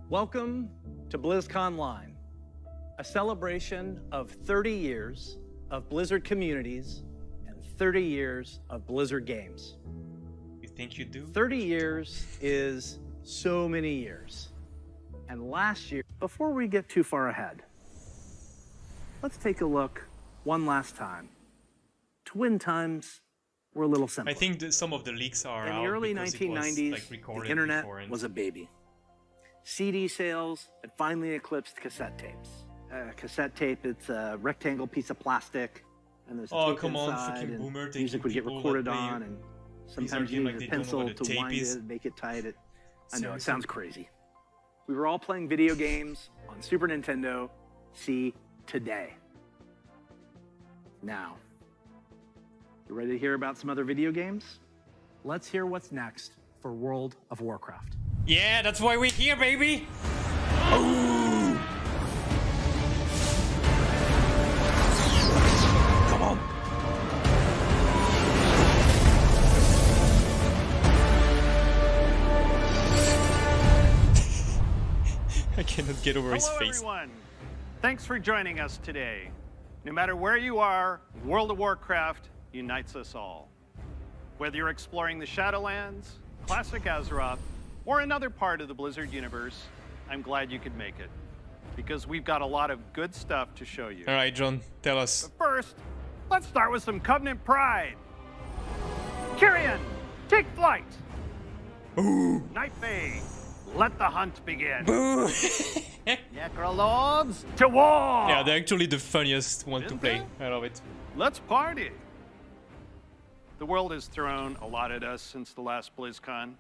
Welcome to Blizzconline, a celebration of 30 years of Blizzard communities and 30 years of Blizzard games. You think you do? 30 years is so many years. And last year, before we get too far ahead, let's take a look one last time. Twin times were a little simpler. I think some of the leaks are in out the early because 1990s, it was, like, recorded the internet beforehand. was a baby. CD sales had finally eclipsed cassette tapes. Cassette tape, it's a rectangle piece of plastic, and there's a tape come on, inside, fucking and boomer, music would get taking recorded people that on, play and Blizzard sometimes you game need like a they don't know pencil what a to tape wind is. it, make it tight. I know, Seriously? it sounds crazy. We were all playing video games on Super Nintendo. See today. Now, you ready to hear about some other video games? Let's hear what's next for World of Warcraft. Yeah, that's why we're here, baby! Come on! I cannot get over his Hello, face. everyone. Thanks for joining us today. No matter where you are, World of Warcraft unites us all. Whether you're exploring the Shadowlands, Classic Azeroth, or another part of the Blizzard universe, I'm glad you could make it. Because we've got a lot of good stuff to show you. Alright, John, tell us. But first, let's start with some Covenant pride. Kyrian, take flight. Ooh! Night Fae, let the hunt begin. Boo! Necrolords, to war! Yeah, they're actually the funniest one to Isn't play. it? I love it. Let's party. The world has thrown a lot at us since the last BlizzCon.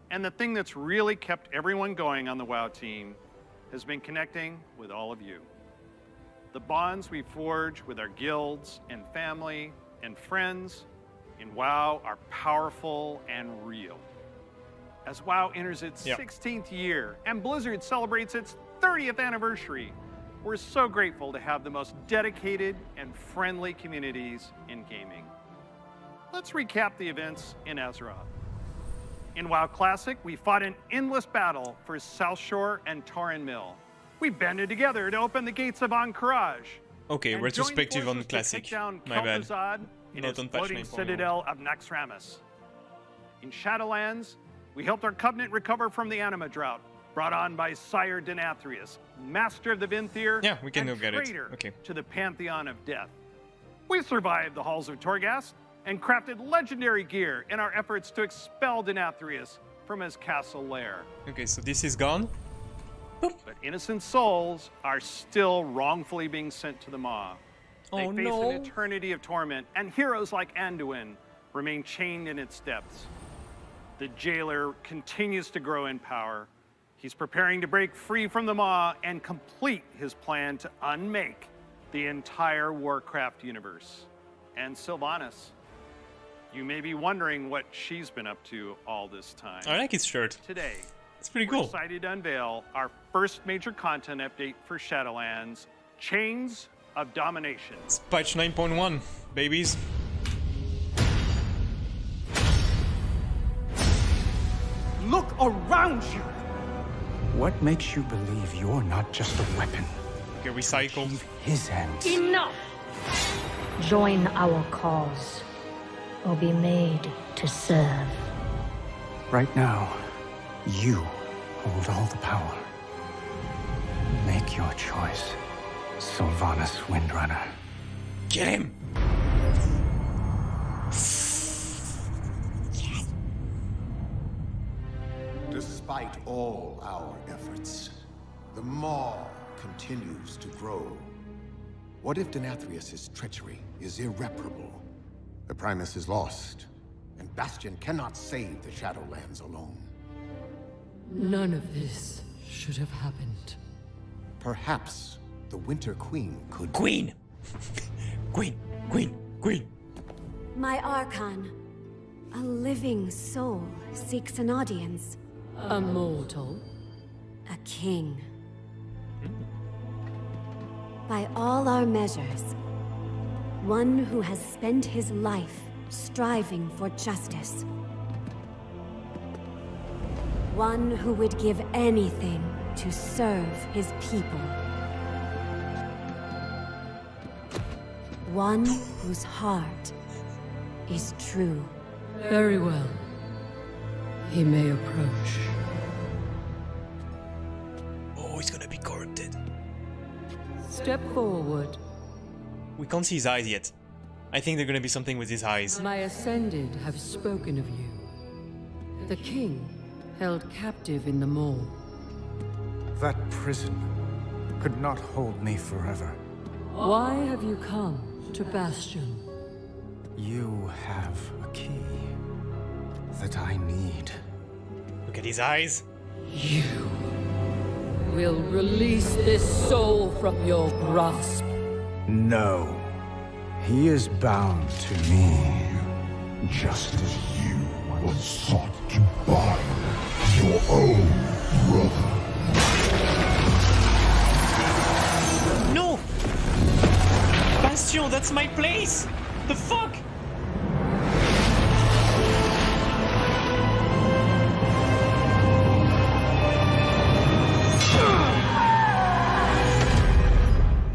And the thing that's really kept everyone going on the WoW team has been connecting with all of you. The bonds we forge with our guilds and family and friends in WoW are powerful and real. As WoW enters its 16th year and Blizzard celebrates its 30th anniversary, we're so grateful to have the most dedicated and friendly communities in gaming. Let's recap the events in Azeroth. In WoW Classic, we fought an endless battle for South Shore and Tauren Mill. We banded together to open the gates of Ahn'Qiraj. Okay, and retrospective joined on forces to Classic. take down My bad. Kel'Thuzad in Not its on patch floating 9.1. citadel of Naxxramas. In Shadowlands, we helped our Covenant recover from the Anima drought, brought on by Sire Denathrius, master of the Vinthier, Yeah, we can and look at it. traitor Okay. to the Pantheon of Death. We survived the halls of Torghast and crafted legendary gear in our efforts to expel Denathrius from his castle lair. Okay, so this is gone. But innocent souls are still wrongfully being sent to the Maw. They Oh, face no. an eternity of torment, and heroes like Anduin remain chained in its depths. The jailer continues to grow in power. He's preparing to break free from the Maw and complete his plan to unmake the entire Warcraft universe. And Sylvanas, you may be wondering what she's been up to all this time. I like his shirt. Today, It's pretty we're cool. excited to unveil our first major content update for Shadowlands, Chains of Domination. It's patch 9.1, babies. Look around you! What makes you believe you're not just a weapon? Okay, recycled. Achieve his ends. Enough! Join our cause, or be made to serve. Right now, you hold all the power. Make your choice, Sylvanas Windrunner. Get him! Despite all our efforts, the Maw continues to grow. What if Denathrius' treachery is irreparable? The Primus is lost, and Bastion cannot save the Shadowlands alone. None of this should have happened. Perhaps the Winter Queen could... Queen! Queen! Queen! Queen! My Archon, a living soul, seeks an audience. A mortal? A king. By all our measures, one who has spent his life striving for justice. One who would give anything to serve his people. One whose heart is true. Very well. He may approach. Oh, he's gonna be corrupted. Step forward. We can't see his eyes yet. I think there's gonna be something with his eyes. My Ascended have spoken of you. The king, held captive in the mall. That prison could not hold me forever. Why have you come to Bastion? You have a key that I need. Look at his eyes. You will release this soul from your grasp. No. He is bound to me. Just as you once sought to bind your own brother. No! Bastion, that's my place! The fuck?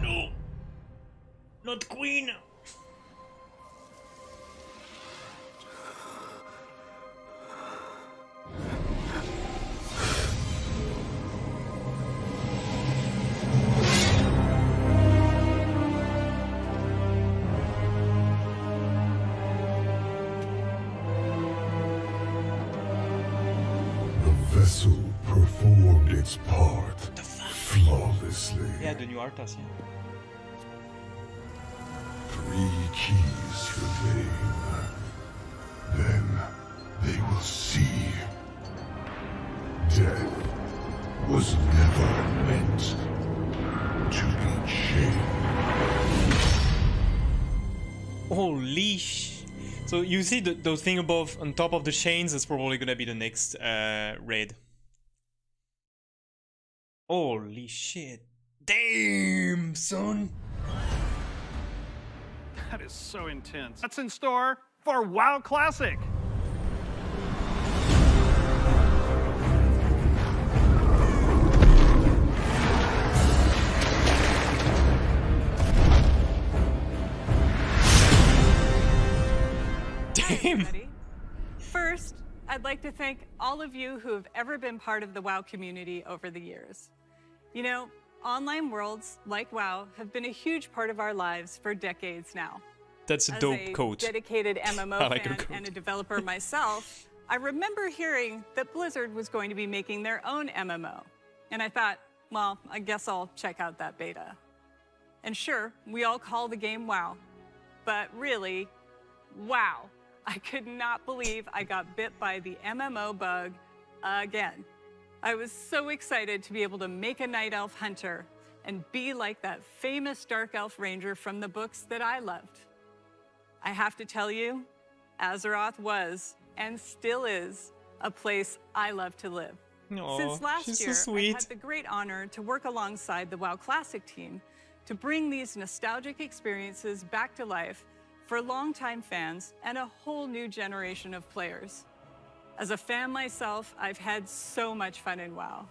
No! Not Queen! The vessel performed its part flawlessly. Yeah, the new Arthas, yeah. 3 keys remain. Then they will see. Death was never meant to be chained. Holy sh... So you see those thing above on top of the chains, that's probably gonna be the next raid. Holy shit. Damn, son. That is so intense. That's in store for WoW Classic. Damn. First, I'd like to thank all of you who have ever been part of the WoW community over the years. You know, online worlds like WoW have been a huge part of our lives for decades now. That's a dope coat. As a dedicated MMO like fan and a developer myself, I remember hearing that Blizzard was going to be making their own MMO. And I thought, well, I guess I'll check out that beta. And sure, we all call the game WoW. But really, wow. I could not believe I got bit by the MMO bug again. I was so excited to be able to make a Night Elf Hunter and be like that famous Dark Elf Ranger from the books that I loved. I have to tell you, Azeroth was, and still is, a place I love to live. Aw, Since last she's year, so sweet. I had the great honor to work alongside the WoW Classic team to bring these nostalgic experiences back to life for longtime fans and a whole new generation of players. As a fan myself, I've had so much fun in WoW.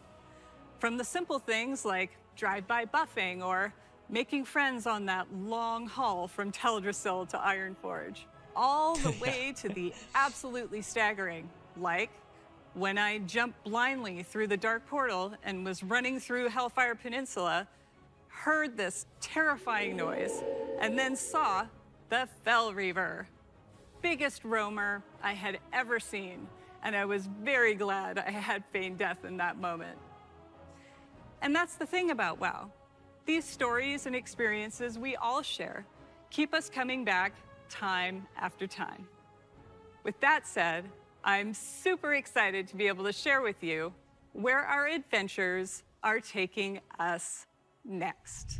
From the simple things like drive-by buffing or making friends on that long haul from Teldrassil to Ironforge, all the way to the absolutely staggering, like when I jumped blindly through the Dark Portal and was running through Hellfire Peninsula, heard this terrifying noise, and then saw the Fell Reaver. Biggest roamer I had ever seen, and I was very glad I had feigned death in that moment. And that's the thing about WoW. These stories and experiences we all share keep us coming back time after time. With that said, I'm super excited to be able to share with you where our adventures are taking us next.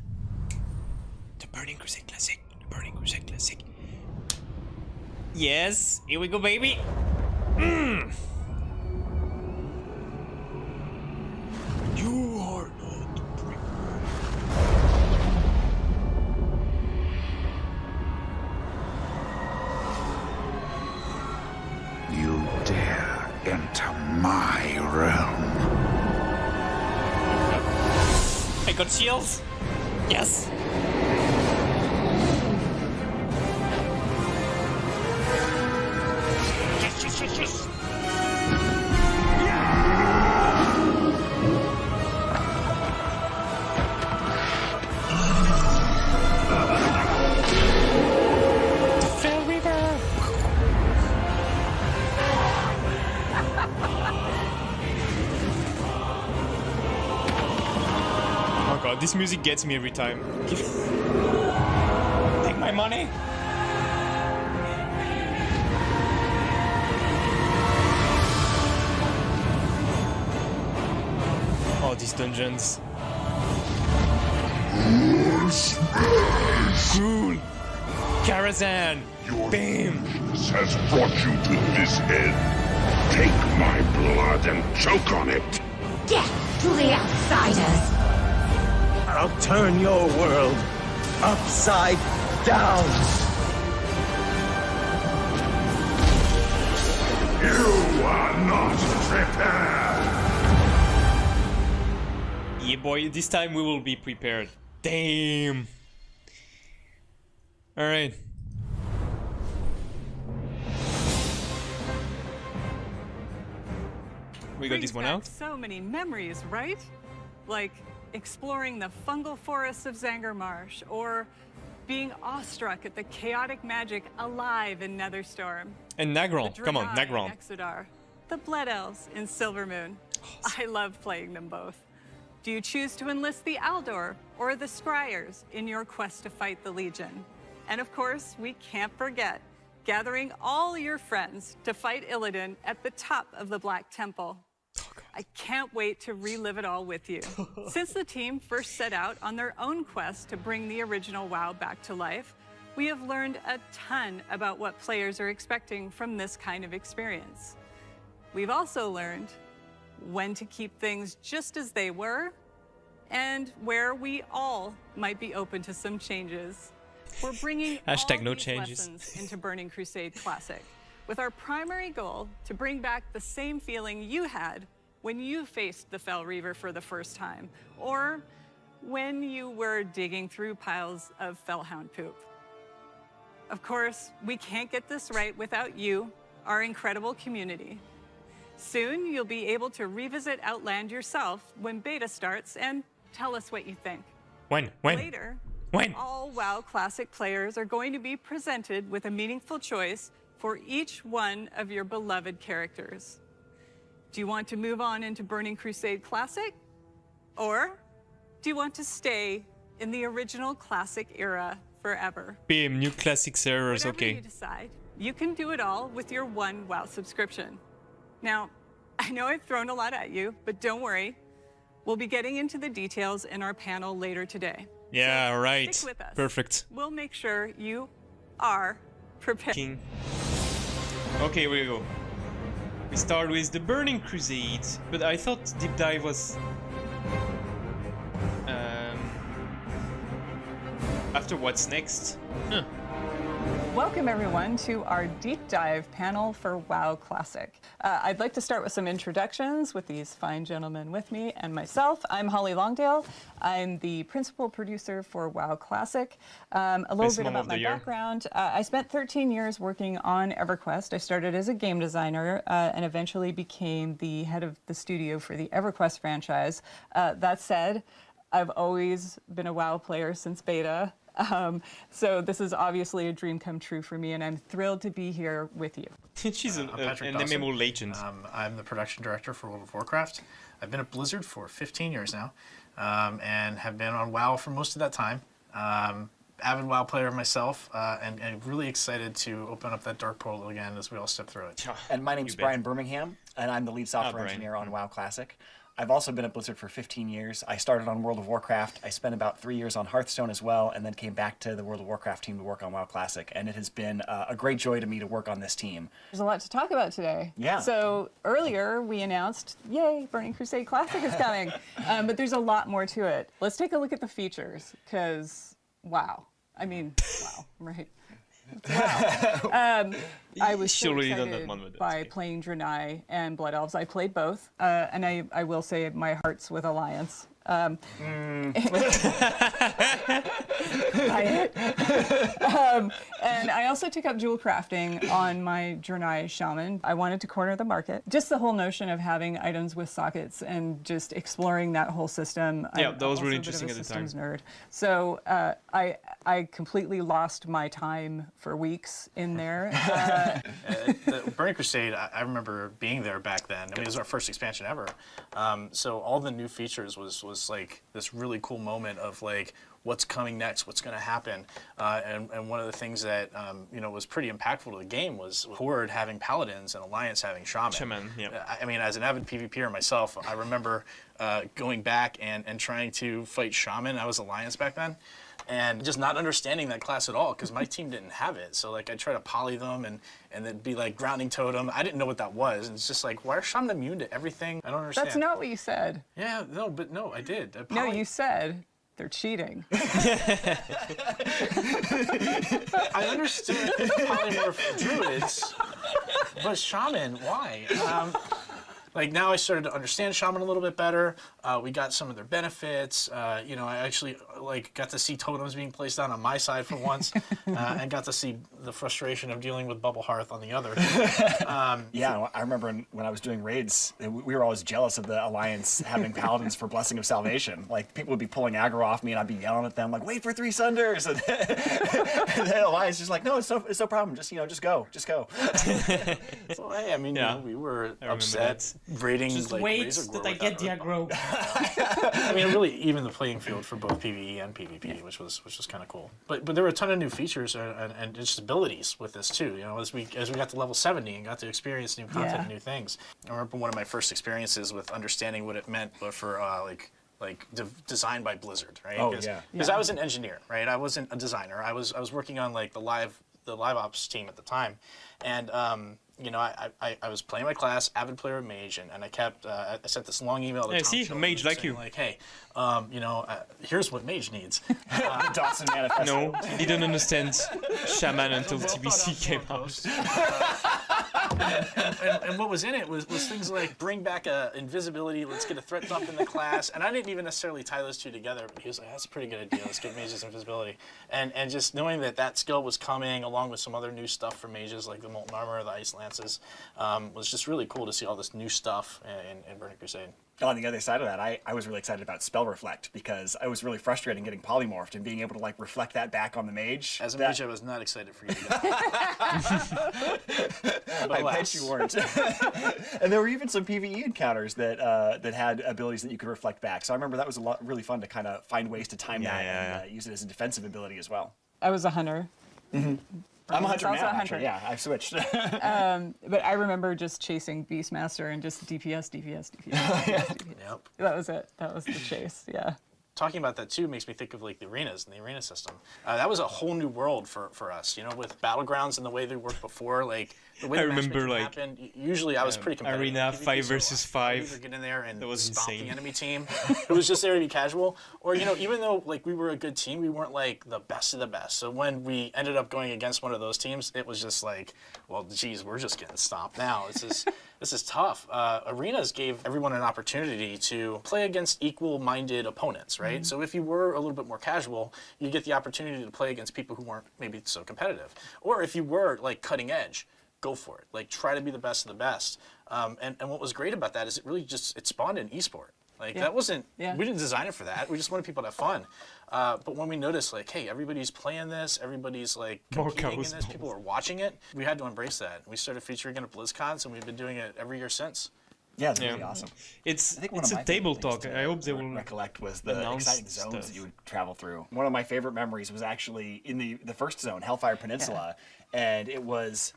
The Burning Crusade Classic. The Burning Crusade Classic. Yes, here we go, baby. You are not prepared. You dare enter my realm. I got shields. Yes. Yes. Fell River. Oh god, this music gets me every time. Take my money. Oh, these dungeons. Cool. Karazhan. Your Bam. genius has brought you to this end. Take my blood and choke on it. Death to the outsiders! I'll turn your world upside down. You are not prepared. Yeah, boy, this time we will be prepared. Damn. Alright. We got this one out. So many memories, right? Like exploring the fungal forests of Zangarmarsh, or being awestruck at the chaotic magic alive in Netherstorm. And Nagron, come on, Nagron. Exodar, the Blood Elves in Silvermoon. I love playing them both. Do you choose to enlist the Aldor or the Scryers in your quest to fight the Legion? And of course, we can't forget gathering all your friends to fight Illidan at the top of the Black Temple. I can't wait to relive it all with you. Since the team first set out on their own quest to bring the original WoW back to life, we have learned a ton about what players are expecting from this kind of experience. We've also learned when to keep things just as they were, and where we all might be open to some changes. We're bringing Hashtag all no these changes. lessons into Burning Crusade Classic, with our primary goal to bring back the same feeling you had when you faced the Fell Reaver for the first time, or when you were digging through piles of Fellhound poop. Of course, we can't get this right without you, our incredible community. Soon, you'll be able to revisit Outland yourself when beta starts and tell us what you think. When? Later, When? all WoW Classic players are going to be presented with a meaningful choice for each one of your beloved characters. Do you want to move on into Burning Crusade Classic? Or do you want to stay in the original Classic era forever? Bam, new classic servers, Whatever okay. you decide, you can do it all with your one WoW subscription. Now, I know I've thrown a lot at you, but don't worry. We'll be getting into the details in our panel later today. Yeah, So right. stick with us. Perfect. We'll make sure you are prepared. King. Okay, we go. We start with the Burning Crusade, but I thought Deep Dive was... after what's next? Huh. Welcome, everyone, to our deep dive panel for WoW Classic. I'd like to start with some introductions with these fine gentlemen with me and myself. I'm Holly Longdale. I'm the principal producer for WoW Classic. A little Best bit mom about of the my year. background. I spent 13 years working on EverQuest. I started as a game designer and eventually became the head of the studio for the EverQuest franchise. That said, I've always been a WoW player since beta. So this is obviously a dream come true for me, and I'm thrilled to be here with you. She's an MMO legend. I'm the production director for World of Warcraft. I've been at Blizzard for 15 years now, and have been on WoW for most of that time. Avid WoW player myself, and really excited to open up that dark portal again as we all step through it. And my name's Brian Birmingham, and I'm the lead software engineer on WoW Classic. I've also been at Blizzard for 15 years. I started on World of Warcraft. I spent about 3 years on Hearthstone as well, and then came back to the World of Warcraft team to work on WoW Classic. And it has been a great joy to me to work on this team. There's a lot to talk about today. Yeah. So earlier we announced, yay, Burning Crusade Classic is coming. But there's a lot more to it. Let's take a look at the features, because wow. I mean, wow, right? Wow. I was so excited by playing Draenei and Blood Elves. I played both, and I will say my heart's with Alliance. And I also took up jewel crafting on my Jernai shaman. I wanted to corner the market. Just the whole notion of having items with sockets and just exploring that whole system. Yeah, I'm that was also really a bit of interesting a at the time. systems nerd. So I completely lost my time for weeks in there. The Burning Crusade, I remember being there back then. I mean, it was our first expansion ever. So all the new features was like this really cool moment of like, what's coming next, what's going to happen. And one of the things that was pretty impactful to the game was Horde having Paladins and Alliance having Shaman. Yeah. I mean, as an avid PvPer myself, I remember going back and trying to fight Shaman. I was Alliance back then. And just not understanding that class at all because my team didn't have it. So like I try to poly them and it'd be like grounding totem. I didn't know what that was. And it's just like, why are Shaman immune to everything? I don't understand. That's not what you said. Yeah, no, I did. No, you said they're cheating. I understood polymorph druids, but Shaman, why? Like now I started to understand Shaman a little bit better. We got some of their benefits. I actually like got to see totems being placed down on my side for once, and got to see the frustration of dealing with Bubble Hearth on the other. Yeah, I remember when I was doing raids, we were always jealous of the Alliance having Paladins for Blessing of Salvation. Like people would be pulling aggro off me, and I'd be yelling at them like, "Wait for 3 Sunders!" And the Alliance is just like, "No, it's no problem. Just go." So hey, I mean, we were upset. Raiding just like wait that I get the aggro. I mean, really, even the playing field for both PvE and PvP, which was kind of cool. But there were a ton of new features and just abilities with this too. As we got to level 70 and got to experience new content and new things. I remember one of my first experiences with understanding what it meant for designed by Blizzard, right? Oh, yeah. Because I was an engineer, right? I wasn't a designer. I was working on like the live ops team at the time, and I was playing my class, avid player of mage, and I kept I sent this long email to Tom see, a mage like you. Like, hey, here's what mage needs. Dawson Manifesto. No, he didn't understand Shaman until TBC came out. And what was in it was things like bring back invisibility, let's get a threat dump in the class, and I didn't even necessarily tie those two together, but he was like, that's a pretty good idea, let's get mages invisibility. And just knowing that skill was coming along with some other new stuff for mages like the Molten Armor, the Ice Lances, was just really cool to see all this new stuff in Burning Crusade. On the other side of that, I was really excited about Spell Reflect because I was really frustrated getting polymorphed and being able to like reflect that back on the mage. As a mage, I was not excited for you to get I bet you weren't. And there were even some PvE encounters that had abilities that you could reflect back. So I remember that was really fun to kind of find ways to time that and use it as a defensive ability as well. I was a hunter. Mm-hmm. I'm a hunter now, also a hunter. actually. Yeah, I've switched. But I remember just chasing Beastmaster and just DPS. Yep. That was it. That was the chase, yeah. Talking about that too makes me think of like the arenas and the arena system. That was a whole new world for us, with battlegrounds and the way they worked before. Like the way I the remember like happened, usually I was pretty competitive. Arena PvP, 5 so versus I 5. either get in there and That was stomp insane. the enemy team. It was just there to be casual, or even though like we were a good team, we weren't like the best of the best. So when we ended up going against one of those teams, it was just like, well, geez, we're just getting stomped now. This is tough. Arenas gave everyone an opportunity to play against equal-minded opponents, right? Mm-hmm. So if you were a little bit more casual, you get the opportunity to play against people who weren't maybe so competitive. Or if you were like cutting edge, go for it. Like try to be the best of the best. And what was great about that is it spawned an esport. Like that wasn't, we didn't design it for that. We just wanted people to have fun. But when we noticed like, hey, everybody's playing this, everybody's like competing in this, people are watching it, we had to embrace that. We started featuring it at BlizzCons and we've been doing it every year since. Yeah, it's really awesome. It's a table talk. I hope they will recollect was the exciting zones that you would travel through. One of my favorite memories was actually in the first zone, Hellfire Peninsula, and it was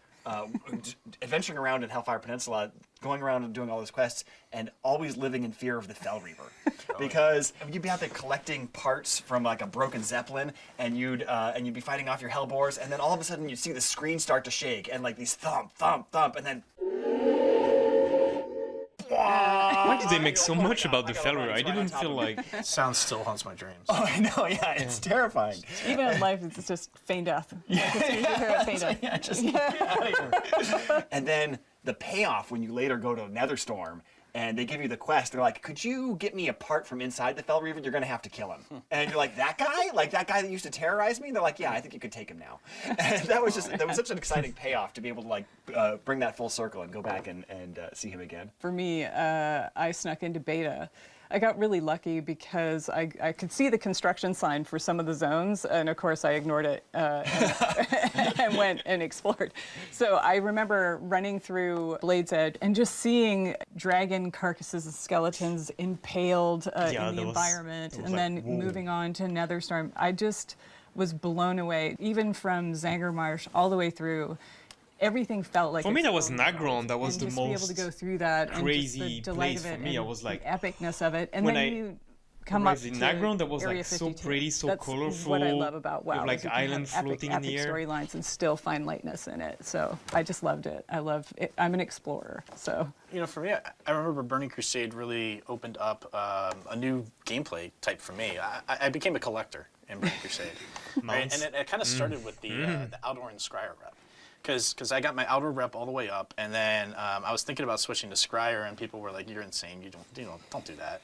adventuring around in Hellfire Peninsula, going around and doing all those quests, and always living in fear of the Fell Reaver. Because you'd be out there collecting parts from like a broken Zeppelin, and you'd be fighting off your Hellboars, and then all of a sudden you'd see the screen start to shake, and like these thump, thump, thump, and then... Why did they make so much about the Fell Reaver? I didn't feel like... Sound still haunts my dreams. Oh, I know, yeah, it's terrifying. Even in life, it's just feign death. Feign death. Get out of here. And then the payoff when you later go to Netherstorm and they give you the quest. They're like, could you get me a part from inside the Fel Reaver? You're going to have to kill him. And you're like, that guy? Like that guy that used to terrorize me? And they're like, yeah, I think you could take him now. And that was such an exciting payoff to be able to like bring that full circle and go back and see him again. For me, I snuck into beta. I got really lucky because I could see the construction sign for some of the zones, and of course I ignored it and went and explored. So I remember running through Blade's Edge and just seeing dragon carcasses and skeletons impaled in the environment, and then moving on to Netherstorm. I just was blown away, even from Zangarmarsh all the way through. Everything felt like for me that was Nagron. That was the most be able to go through that crazy and just the delight place of it for me. I was like, the epicness of it, and when then you come up to Nagron, that was Area like 52. so pretty, so That's colorful. what I love about WoW. With like is you can island have floating epic in the air. storylines and still find lightness in it. So I just loved it. I love it. I'm an explorer, so. You know, for me, I remember Burning Crusade really opened up a new gameplay type for me. I became a collector in Burning Crusade, right? And it kind of started with the Aldor and Scryer rep. Because I got my outer rep all the way up, and then I was thinking about switching to Scryer, and people were like, "You're insane! Don't do that."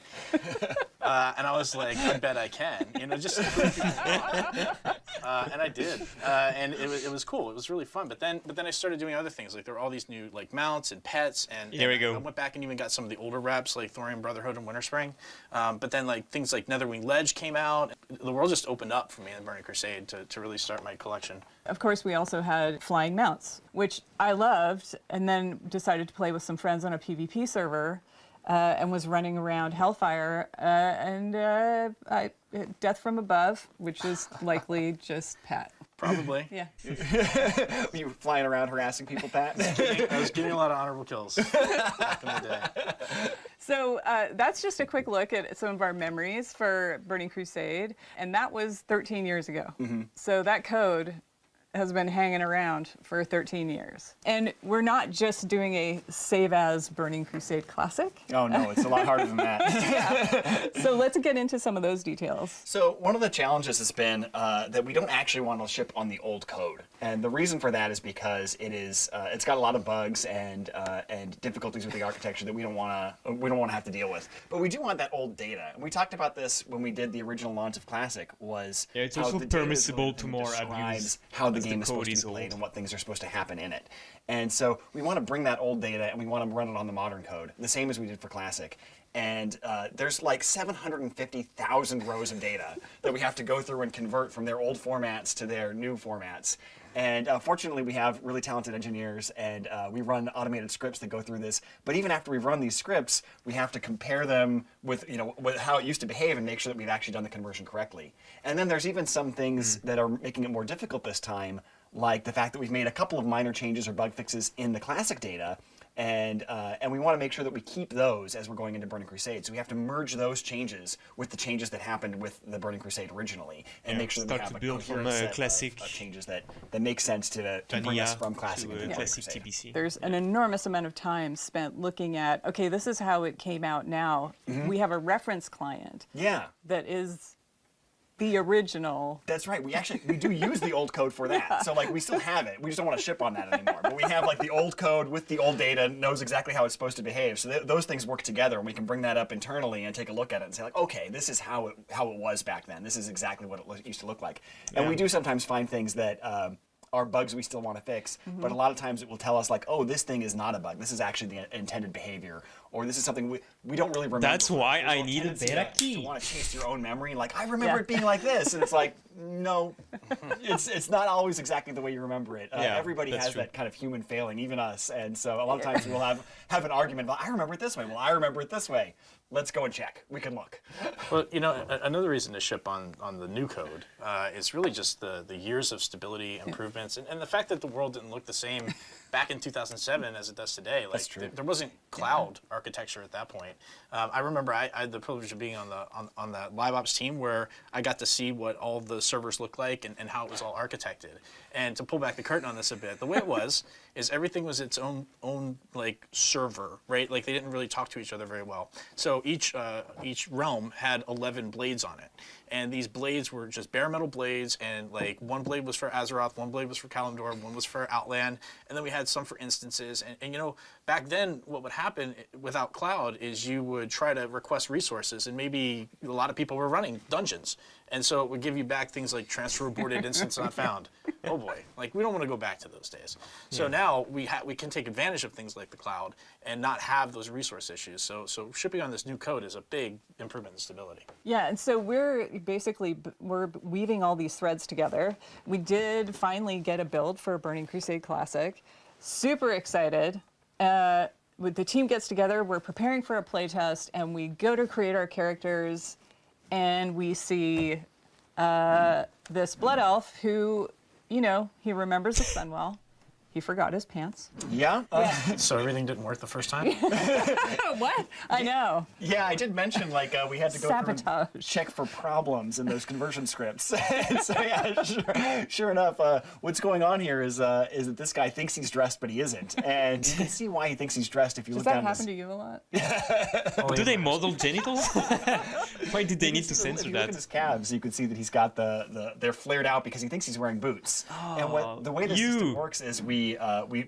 And I was like, "I bet I can," just to prove people wrong. And I did, and it was cool. It was really fun. But then I started doing other things. Like there were all these new like mounts and pets, and here we go. I went back and even got some of the older reps like Thorium Brotherhood and Winterspring. But then like things like Netherwing Ledge came out. The world just opened up for me in Burning Crusade to really start my collection. Of course, we also had flying mounts, which I loved, and then decided to play with some friends on a PvP server, and was running around Hellfire, and Death from Above, which is likely just Pat. Probably. Yeah. You were flying around harassing people, Pat? I was getting a lot of honorable kills back in the day. So that's just a quick look at some of our memories for Burning Crusade, and that was 13 years ago. So that code has been hanging around for 13 years. And we're not just doing a save as Burning Crusade Classic. Oh no, it's a lot harder than that. Yeah. So let's get into some of those details. So one of the challenges has been that we don't actually want to ship on the old code. And the reason for that is because it's got a lot of bugs and difficulties with the architecture that we don't want to have to deal with. But we do want that old data. And we talked about this when we did the original launch of Classic. It's also permissible to more abuse how the game is supposed to be played and what things are supposed to happen in it. And so we want to bring that old data and we want to run it on the modern code, the same as we did for Classic. And there's like 750,000 rows of data that we have to go through and convert from their old formats to their new formats. And fortunately, we have really talented engineers, and we run automated scripts that go through this. But even after we've run these scripts, we have to compare them with how it used to behave and make sure that we've actually done the conversion correctly. And then there's even some things that are making it more difficult this time, like the fact that we've made a couple of minor changes or bug fixes in the Classic data. And we want to make sure that we keep those as we're going into Burning Crusade. So we have to merge those changes with the changes that happened with the Burning Crusade originally, and make sure that we have a coherent set of changes that make sense to bring us from Classic into Classic Crusade. TBC. There's an enormous amount of time spent looking at, okay, this is how it came out now. We have a reference client that is the original. That's right. We do use the old code for that. Yeah. So like we still have it. We just don't want to ship on that anymore. But we have like the old code with the old data, knows exactly how it's supposed to behave. So those things work together, and we can bring that up internally and take a look at it and say like, okay, this is how it was back then. This is exactly what it used to look like. And we do sometimes find things that are bugs we still want to fix, but a lot of times it will tell us like, oh, this thing is not a bug. This is actually the intended behavior, or this is something we don't really remember. That's why I need a beta key. To want to chase your own memory, like I remember it being like this, and it's like, no, it's not always exactly the way you remember it. Everybody has that kind of human failing, even us, and so a lot of times we'll have an argument about I remember it this way. Well, I remember it this way. Let's go and check. We can look. Well, another reason to ship on the new code is really just the years of stability, improvements, and the fact that the world didn't look the same back in 2007 as it does today. Like there wasn't cloud architecture at that point. I remember I had the privilege of being on the live ops team where I got to see what all the servers looked like and how it was all architected. And to pull back the curtain on this a bit, the way it was is everything was its own like server, right? Like they didn't really talk to each other very well. So each realm had 11 blades on it. And these blades were just bare metal blades, and like one blade was for Azeroth, one blade was for Kalimdor, one was for Outland, and then we had had some for instances, and you know, back then what would happen without cloud is you would try to request resources, and maybe a lot of people were running dungeons, and so it would give you back things like transfer aborted, instance not found. Oh boy, like we don't want to go back to those days. So now we can take advantage of things like the cloud and not have those resource issues. So shipping on this new code is a big improvement in stability. Yeah, and so we're weaving all these threads together. We did finally get a build for Burning Crusade Classic. Super excited. With the team gets together, we're preparing for a playtest, and we go to create our characters, and we see this blood elf who, you know, he remembers the sun well. He forgot his pants. Yeah? So everything didn't work the first time? What? I know. Yeah, I did mention, like, we had to go through Sabotage. and check for problems in those conversion scripts. And so, yeah, sure enough, what's going on here is that this guy thinks he's dressed, but he isn't. And you can see why he thinks he's dressed if you Does look that down happen this. to you a lot? Do they model genitals? Why did they need to censor If you look at that? his calves, you can see that he's got they're flared out because he thinks he's wearing boots. And the way the system works is we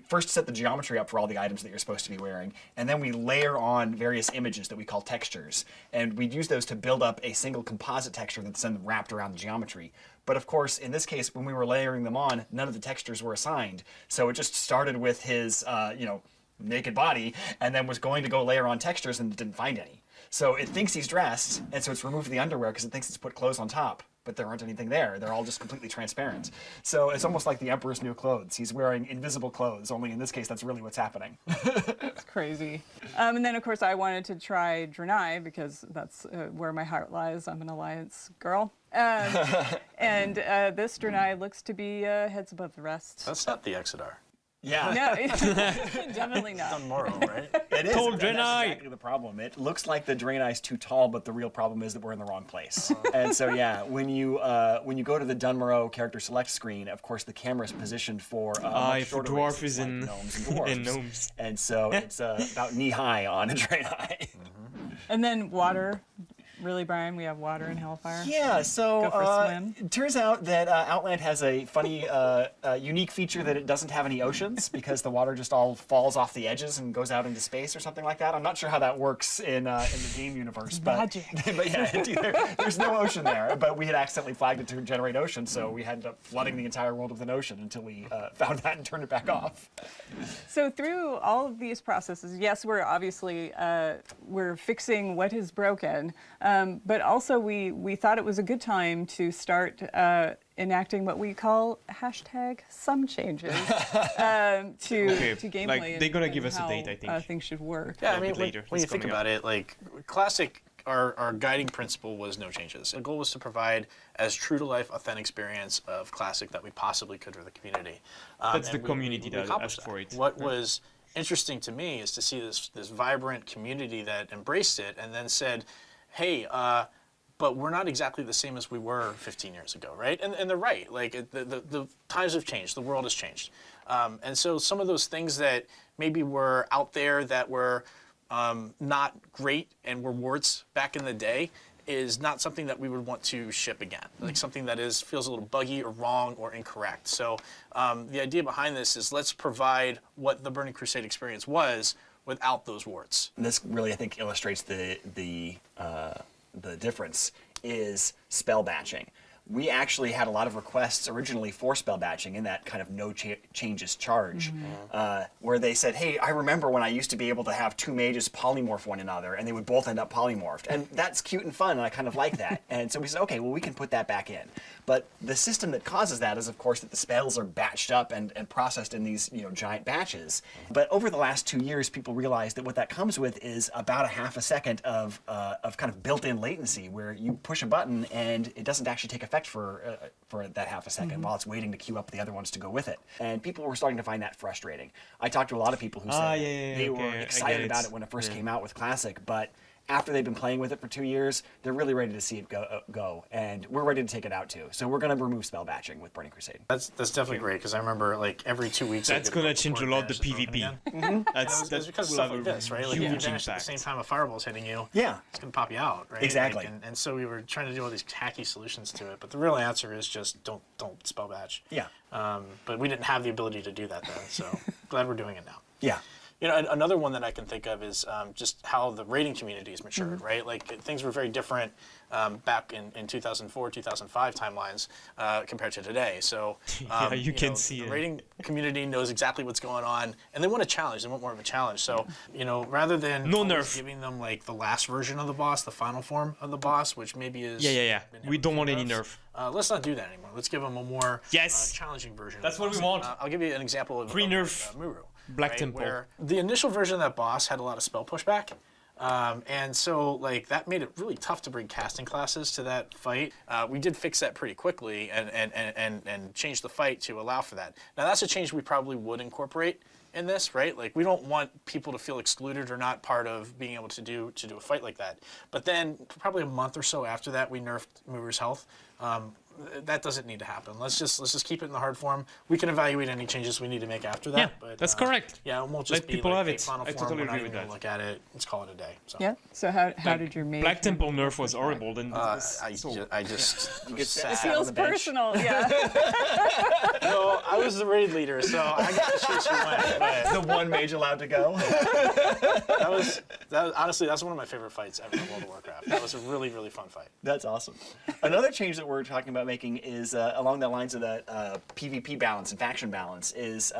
first set the geometry up for all the items that you're supposed to be wearing, and then we layer on various images that we call textures, and we'd use those to build up a single composite texture that's then wrapped around the geometry. But of course, in this case, when we were layering them on, none of the textures were assigned, so it just started with his naked body, and then was going to go layer on textures and didn't find any. So it thinks he's dressed, and so it's removed the underwear because it thinks it's put clothes on top. But there aren't anything there. They're all just completely transparent. So it's almost like the Emperor's new clothes. He's wearing invisible clothes, only in this case, that's really what's happening. It's crazy. And then, of course, I wanted to try Draenei because that's where my heart lies. I'm an Alliance girl. And this Draenei looks to be heads above the rest. That's not the Exodar. Yeah. No, definitely not. Tomorrow, right? It is. Tall That's Draenei. exactly the problem. It looks like the Draenei's too tall, but the real problem is that we're in the wrong place. And so, yeah, when you go to the Dunmorrow character select screen, of course, the camera is positioned for much if a shorter dwarf races is like in gnomes and dwarves. in gnomes. And so it's about knee-high on a Draenei. And then water. Really, Brian? We have water in Hellfire? Yeah, so Go for a swim. it turns out that Outland has a funny, unique feature that it doesn't have any oceans because the water just all falls off the edges and goes out into space or something like that. I'm not sure how that works in the game universe, but Magic. but yeah, there's no ocean there. But we had accidentally flagged it to generate ocean, so we ended up flooding the entire world with an ocean until we found that and turned it back off. So through all of these processes, yes, we're obviously we're fixing what is broken, but also we thought it was a good time to start enacting what we call #some changes to gameplay. Like, they're gonna give us a how, date, I think. things should work. Yeah, I A mean, bit later. when you It's think coming about it, like Classic, our guiding principle was no changes. The goal was to provide as true to life, authentic experience of Classic that we possibly could for the community. That's and the community that accomplished asked for it. What was interesting to me is to see this vibrant community that embraced it and then said, hey, but we're not exactly the same as we were 15 years ago, right? And they're right. Like the times have changed, the world has changed, and so some of those things that maybe were out there that were not great and were warts back in the day is not something that we would want to ship again. Like something that feels a little buggy or wrong or incorrect. So the idea behind this is let's provide what the Burning Crusade experience was without those warts. And this really, I think, illustrates the difference is spell batching. We actually had a lot of requests originally for spell batching in that kind of no changes charge, where they said, hey, I remember when I used to be able to have two mages polymorph one another, and they would both end up polymorphed. And that's cute and fun, and I kind of like that. And so we said, okay, well, we can put that back in. But the system that causes that is, of course, that the spells are batched up and processed in these giant batches. But over the last 2 years, people realized that what that comes with is about a half a second of kind of built-in latency, where you push a button and it doesn't actually take effect for that half a second while it's waiting to queue up the other ones to go with it. And people were starting to find that frustrating. I talked to a lot of people who said they were excited about it when it first came out with Classic, but after they've been playing with it for 2 years, they're really ready to see it go, and we're ready to take it out too. So we're going to remove spell batching with Burning Crusade. That's definitely great, because I remember like every 2 weeks. That's going to change a lot the PvP. That's because of stuff like this, right? Like if you vanish at the same time a fireball's hitting you, yeah, it's going to pop you out, right? Exactly. Like, and so we were trying to do all these hacky solutions to it, but the real answer is just don't spell batch. Yeah. But we didn't have the ability to do that then, so glad we're doing it now. Yeah. You know, another one that I can think of is just how the raiding community has matured, right? Like things were very different back in 2004, 2005 timelines compared to today. So you can see the it. raiding community knows exactly what's going on, and they want a challenge. They want more of a challenge. So rather than giving them like the last version of the boss, the final form of the boss, which maybe is we don't want any nerf. Let's not do that anymore. Let's give them a more challenging version. That's of the what boss. we want. I'll give you an example of Pre-nerf Muru. Black Temple. Where the initial version of that boss had a lot of spell pushback. And so like that made it really tough to bring casting classes to that fight. We did fix that pretty quickly and change the fight to allow for that. Now that's a change we probably would incorporate in this, right? Like we don't want people to feel excluded or not part of being able to do a fight like that. But then probably a month or so after that, we nerfed Muru's health. That doesn't need to happen. Let's just keep it in the hard form. We can evaluate any changes we need to make after that. Yeah, but, that's correct. Yeah, it won't just Let be people like have a it. final I form. totally We're not agree even with gonna that. look at it. Let's call it a day. So. Yeah. So how did your Black Temple nerf was horrible. Then I just was sad. It feels personal. Yeah. No, I was the raid leader, so I got to choose who went. But The one mage allowed to go. that was honestly that's one of my favorite fights ever in World of Warcraft. That was a really fun fight. That's awesome. Another change that we're talking about making is along the lines of that PvP balance and faction balance is,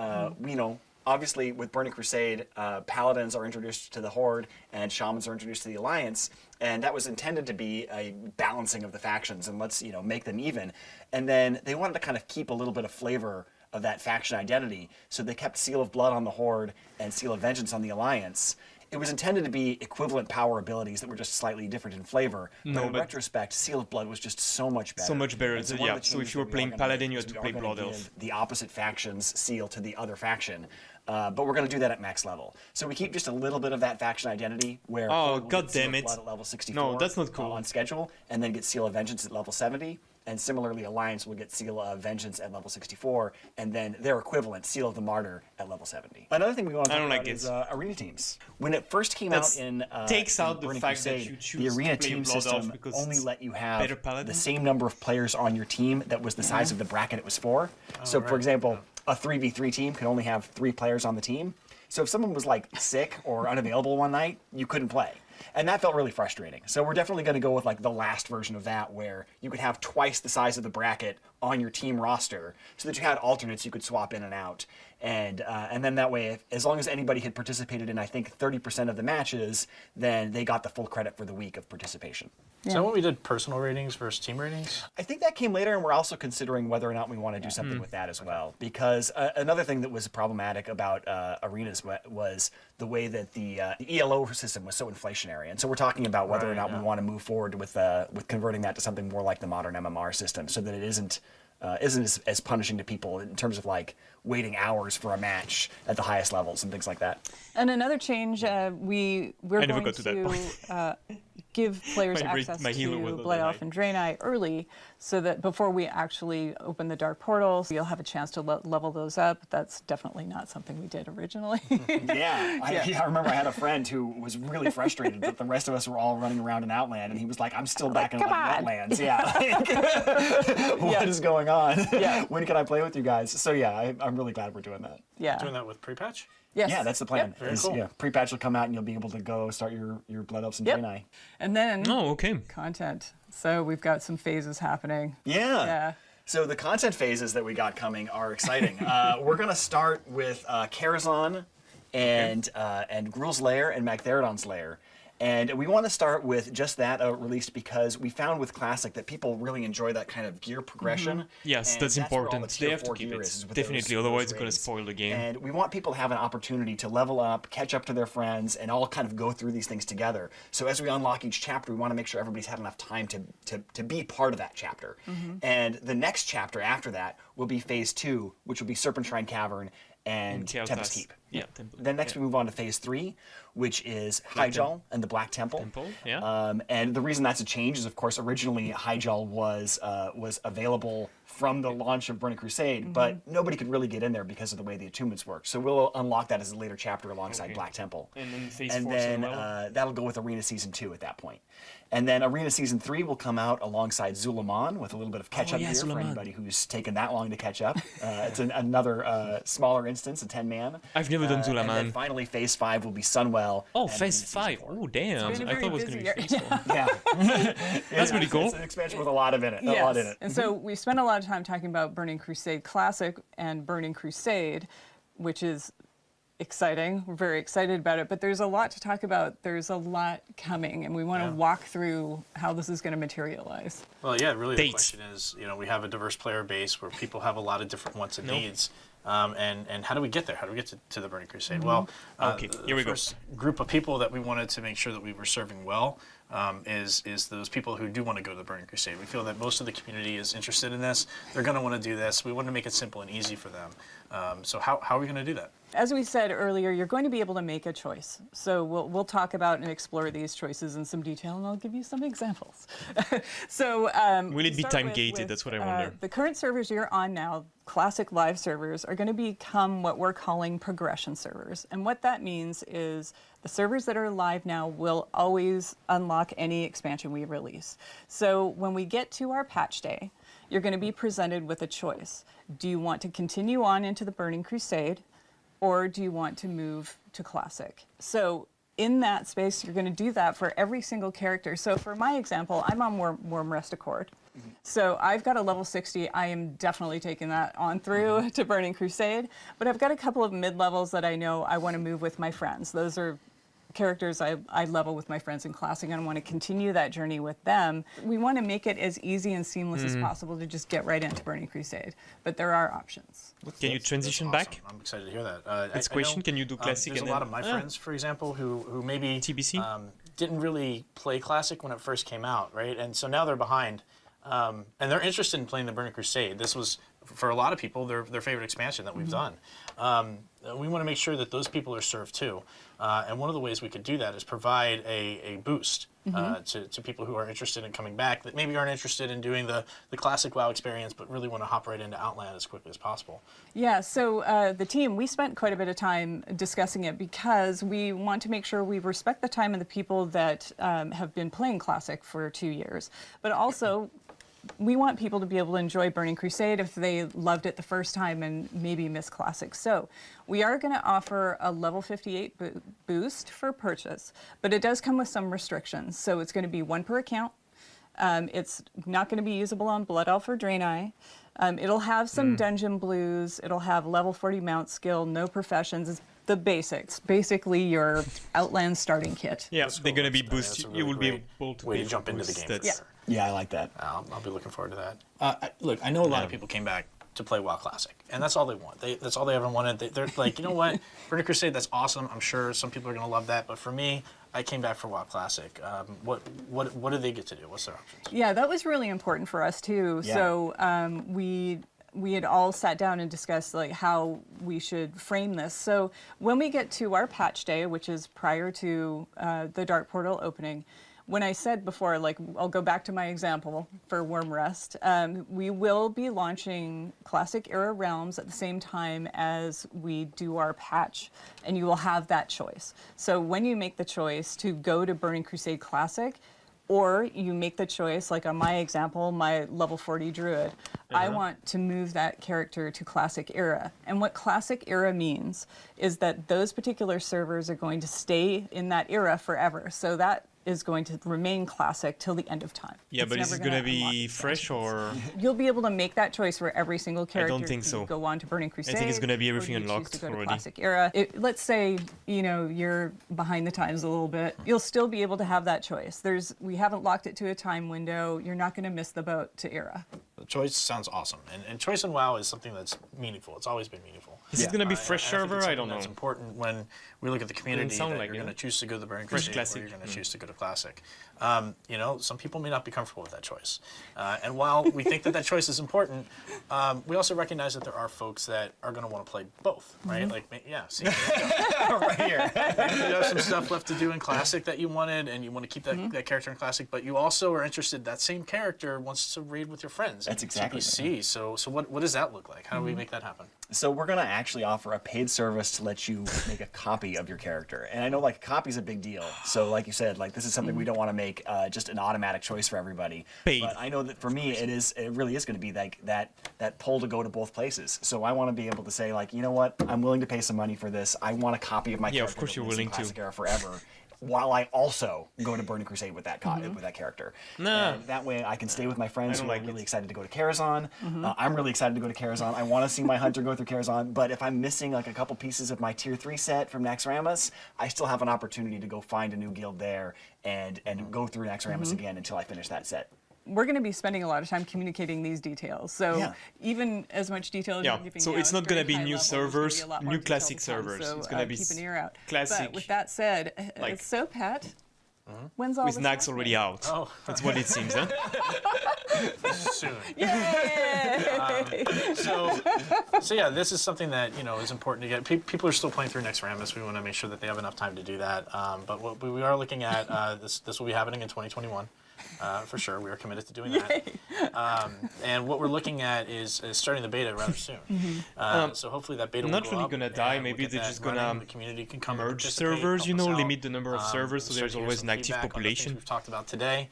obviously with Burning Crusade, Paladins are introduced to the Horde and Shamans are introduced to the Alliance, and that was intended to be a balancing of the factions and let's, make them even. And then they wanted to kind of keep a little bit of flavor of that faction identity, so they kept Seal of Blood on the Horde and Seal of Vengeance on the Alliance. It was intended to be equivalent power abilities that were just slightly different in flavor. But in retrospect, Seal of Blood was just so much better. So much better. And Yeah. So if you were playing Paladin, you had to play Blood Elf. The opposite faction's seal to the other faction. But we're going to do that at max level. So we keep just a little bit of that faction identity where Oh, we'll god get Seal damn of it. Blood at level 64 No, that's not cool. on schedule, and then get Seal of Vengeance at level 70. And similarly, Alliance will get Seal of Vengeance at level 64, and then their equivalent, Seal of the Martyr, at level 70. Another thing we want to talk about is arena teams. When it first came out in takes out the Burning fact that Crusade, you choose the arena to play team Blood Elf system because only it's let you better have Paladin. the same number of players on your team that was the size of the bracket it was for. So, for example, a 3v3 team could only have 3 players on the team. So if someone was like sick or unavailable one night, you couldn't play. And that felt really frustrating. So we're definitely going to go with like the last version of that, where you could have twice the size of the bracket on your team roster, so that you had alternates you could swap in and out. And then that way, as long as anybody had participated in, I think, 30% of the matches, then they got the full credit for the week of participation. Is that when we did personal ratings versus team ratings? I think that came later, and we're also considering whether or not we want to do something with that as well. Because another thing that was problematic about arenas was the way that the ELO system was so inflationary. And so we're talking about whether or not we want to move forward with converting that to something more like the modern MMR system, so that it isn't as punishing to people in terms of like waiting hours for a match at the highest levels and things like that. And another change, we're going to give players access to Blood Elf and Draenei early, so that before we actually open the Dark Portals, you'll have a chance to level those up. That's definitely not something we did originally. I remember I had a friend who was really frustrated that the rest of us were all running around in Outland, and he was like, I'm still back in Wetlands. What is going on? When can I play with you guys? So I'm really glad we're doing that. Doing that with pre-patch? Yes. Yeah, that's the plan. Yep. Very cool. Pre-patch will come out and you'll be able to go start your Blood Elves and Draenei. And then okay. Content. So we've got some phases happening. Yeah. So the content phases that we got coming are exciting. We're going to start with Karazhan and Gruul's Lair and Magtheridon's Lair. And we want to start with just that released because we found with Classic that people really enjoy that kind of gear progression. Yes, that's important. They have to keep it. Definitely, otherwise it's going to spoil the game. And we want people to have an opportunity to level up, catch up to their friends, and all kind of go through these things together. So as we unlock each chapter, we want to make sure everybody's had enough time to be part of that chapter. And the next chapter after that will be Phase 2, which will be Serpent Shrine Cavern and Tempest Keep. Yeah, temple. Then next we move on to phase 3, which is Hyjal and the Black Temple. And the reason that's a change is, of course, originally Hyjal was available from the launch of Burning Crusade, but nobody could really get in there because of the way the attunements work. So we'll unlock that as a later chapter alongside Black Temple. And then phase 4 and then that'll go with Arena Season 2 at that point. And then Arena Season 3 will come out alongside Zulaman with a little bit of catch-up here for anybody who's taken that long to catch up. It's another smaller instance, a 10-man. I've never done Zulaman. And then finally, Phase 5 will be Sunwell. Oh, Phase 5. Oh, damn. I thought it was going to be Phase 4. Yeah. That's pretty cool. It's an expansion with a lot in it. Yes. A lot in it. And so we spent a lot of time talking about Burning Crusade Classic and Burning Crusade, which is exciting. We're very excited about it, but there's a lot to talk about. There's a lot coming, and we want to walk through how this is going to materialize. Well, yeah, really the question is, we have a diverse player base where people have a lot of different wants and needs. And how do we get there? How do we get to the Burning Crusade? Well, here we go. First group of people that we wanted to make sure that we were serving well is those people who do want to go to the Burning Crusade. We feel that most of the community is interested in this. They're going to want to do this. We want to make it simple and easy for them. So how are we going to do that? As we said earlier, you're going to be able to make a choice. So we'll talk about and explore these choices in some detail, and I'll give you some examples. So will it be time gated? That's what I wonder. The current servers you're on now, Classic Live servers, are going to become what we're calling progression servers. And what that means is the servers that are live now will always unlock any expansion we release. So when we get to our patch day, you're going to be presented with a choice. Do you want to continue on into the Burning Crusade, or do you want to move to Classic? So in that space, you're going to do that for every single character. So for my example, I'm on Warm Rest Accord. So I've got a level 60. I am definitely taking that on through to Burning Crusade. But I've got a couple of mid-levels that I know I want to move with my friends. Those are characters I level with my friends in Classic, and I want to continue that journey with them. We want to make it as easy and seamless as possible to just get right into Burning Crusade. But there are options. Can you transition back? I'm excited to hear that. Next question, can you do Classic? There's a lot of my friends, for example, who maybe TBC? Didn't really play Classic when it first came out, right? And so now they're behind. And they're interested in playing the Burning Crusade. This was, for a lot of people, their favorite expansion that we've done. We want to make sure that those people are served too. And one of the ways we could do that is provide a boost to people who are interested in coming back that maybe aren't interested in doing the Classic WoW experience but really want to hop right into Outland as quickly as possible. Yeah, so the team, we spent quite a bit of time discussing it because we want to make sure we respect the time of the people that have been playing Classic for 2 years. But also, we want people to be able to enjoy Burning Crusade if they loved it the first time and maybe missed Classic. So we are going to offer a level 58 boost for purchase, but it does come with some restrictions. So it's going to be 1 per account. It's not going to be usable on Blood Elf or Draenei. It'll have some dungeon blues. It'll have level 40 mount skill, no professions. It's the basics, basically your Outland starting kit. Yeah, they're going to be boosted. You will be able to way to jump into the game. Yeah, I like that. I'll be looking forward to that. Look, I know a lot of people came back to play WoW Classic, and that's all they want. That's all they ever wanted. They're like, you know what, Burning Crusade, that's awesome. I'm sure some people are going to love that, but for me, I came back for WoW Classic. What do they get to do? What's their options? Yeah, that was really important for us too. Yeah. So we had all sat down and discussed like how we should frame this. So when we get to our patch day, which is prior to the Dark Portal opening, when I said before, like, I'll go back to my example for Worm Rest, we will be launching Classic Era Realms at the same time as we do our patch, and you will have that choice. So when you make the choice to go to Burning Crusade Classic, or you make the choice, like on my example, my level 40 Druid, I want to move that character to Classic Era. And what Classic Era means is that those particular servers are going to stay in that era forever. So that is going to remain Classic till the end of time. Yeah, but is it going to be fresh or? You'll be able to make that choice for every single character. I don't think so. Go on to Burning Crusade. I think it's going to be everything unlocked to go already. To Classic Era. Let's say you're behind the times a little bit. You'll still be able to have that choice. We haven't locked it to a time window. You're not going to miss the boat to Era. The choice sounds awesome, and choice in WoW is something that's meaningful. It's always been meaningful. Is it gonna be fresh server? I don't know. It's important when we look at the community that like you're going to choose to go to the Burning Fresh Crusade, Classic. or you're going to choose to go to Classic. You know, some people may not be comfortable with that choice, and while we think that choice is important, we also recognize that there are folks that are going to want to play both, right? Like, yeah, see, right here. you have some stuff left to do in Classic that you wanted, and you want to keep that character in Classic, but you also are interested that same character wants to raid with your friends. That's exactly right. So what does that look like? How do we make that happen? So we're going to actually offer a paid service to let you make a copy of your character. And I know like a copy is a big deal. So like you said, like this is something we don't want to make just an automatic choice for everybody. Paid. But I know that for me it really is going to be like that pull to go to both places. So I want to be able to say like, you know what, I'm willing to pay some money for this. I want a copy of my character. Yeah, of course you're willing to. Classic era forever. While I also go to Burning Crusade with that with that character. And that way I can stay with my friends who are really excited to go to Karazhan. I'm really excited to go to Karazhan. I want to see my hunter go through Karazhan, but if I'm missing like a couple pieces of my tier 3 set from Naxxramas, I still have an opportunity to go find a new guild there and go through Naxxramas again until I finish that set. We're going to be spending a lot of time communicating these details. So even as much detail as you're giving so now, it's not going to be new level, servers, more new detail Classic to come. servers. So, It's going to be keep an ear out. Classic. But with that said, like, so Pat, when's all with this Nax happening? already out. Oh. That's what it seems, huh? Soon. Yay! So yeah, this is something that is important to get. People are still playing through Naxxramas. We want to make sure that they have enough time to do that. But what we are looking at this will be happening in 2021. For sure, we are committed to doing that. And what we're looking at is starting the beta rather soon. So hopefully that beta will not go really up, gonna die. and Maybe we'll get they're that just running. gonna The community can come merge participate, servers, help us out. limit the number of servers, so Start there's to hear always some an active feedback on the things population. we've talked about today.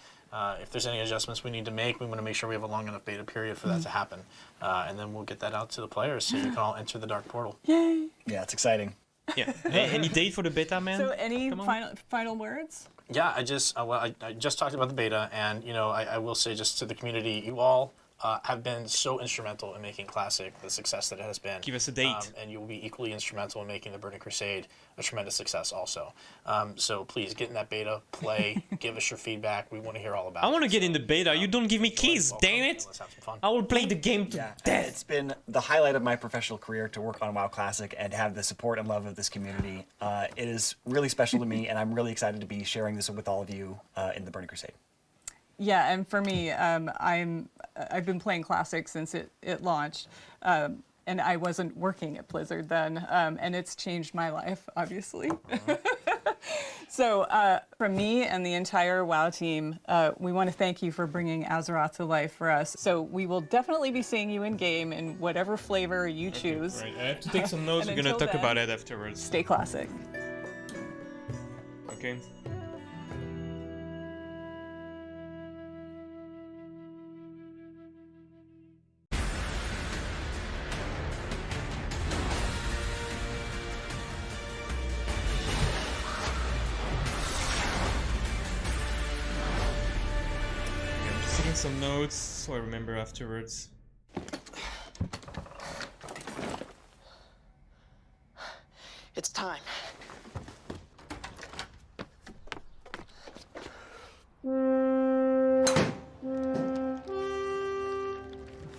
If there's any adjustments we need to make, we want to make sure we have a long enough beta period for that to happen. And then we'll get that out to the players so you can all enter the Dark Portal. Yay! Yeah, it's exciting. Yeah. Any date for the beta, man? So any final words? Yeah, I just talked about the beta, and I will say just to the community, you all have been so instrumental in making Classic the success that it has been. Give us a date. And you will be equally instrumental in making the Burning Crusade a tremendous success also. So please get in that beta, play, give us your feedback. We want to hear all about it. I want to get in the beta. You don't give me keys, damn it! Let's have some fun. I will play the game to death. It's been the highlight of my professional career to work on WoW Classic and have the support and love of this community. It is really special to me, and I'm really excited to be sharing this with all of you in the Burning Crusade. Yeah, and for me, I've been playing Classic since it launched, and I wasn't working at Blizzard then, and it's changed my life, obviously. So from me and the entire WoW team, we want to thank you for bringing Azeroth to life for us. So we will definitely be seeing you in game in whatever flavor you choose. Right, I have to take some notes. We're gonna talk about it afterwards. Stay classic. Okay. Taking some notes so I remember afterwards. It's time.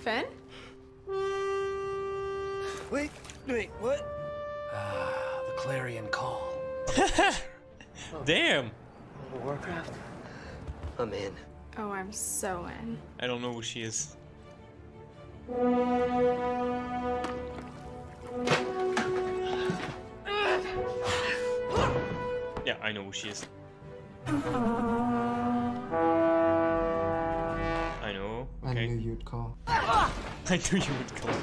Fen? Wait, what? The clarion call. Damn! World of Warcraft? I'm in. Oh, I'm so in. I don't know who she is. Yeah, I know who she is. I know. Okay. I knew you'd call. I knew you would call.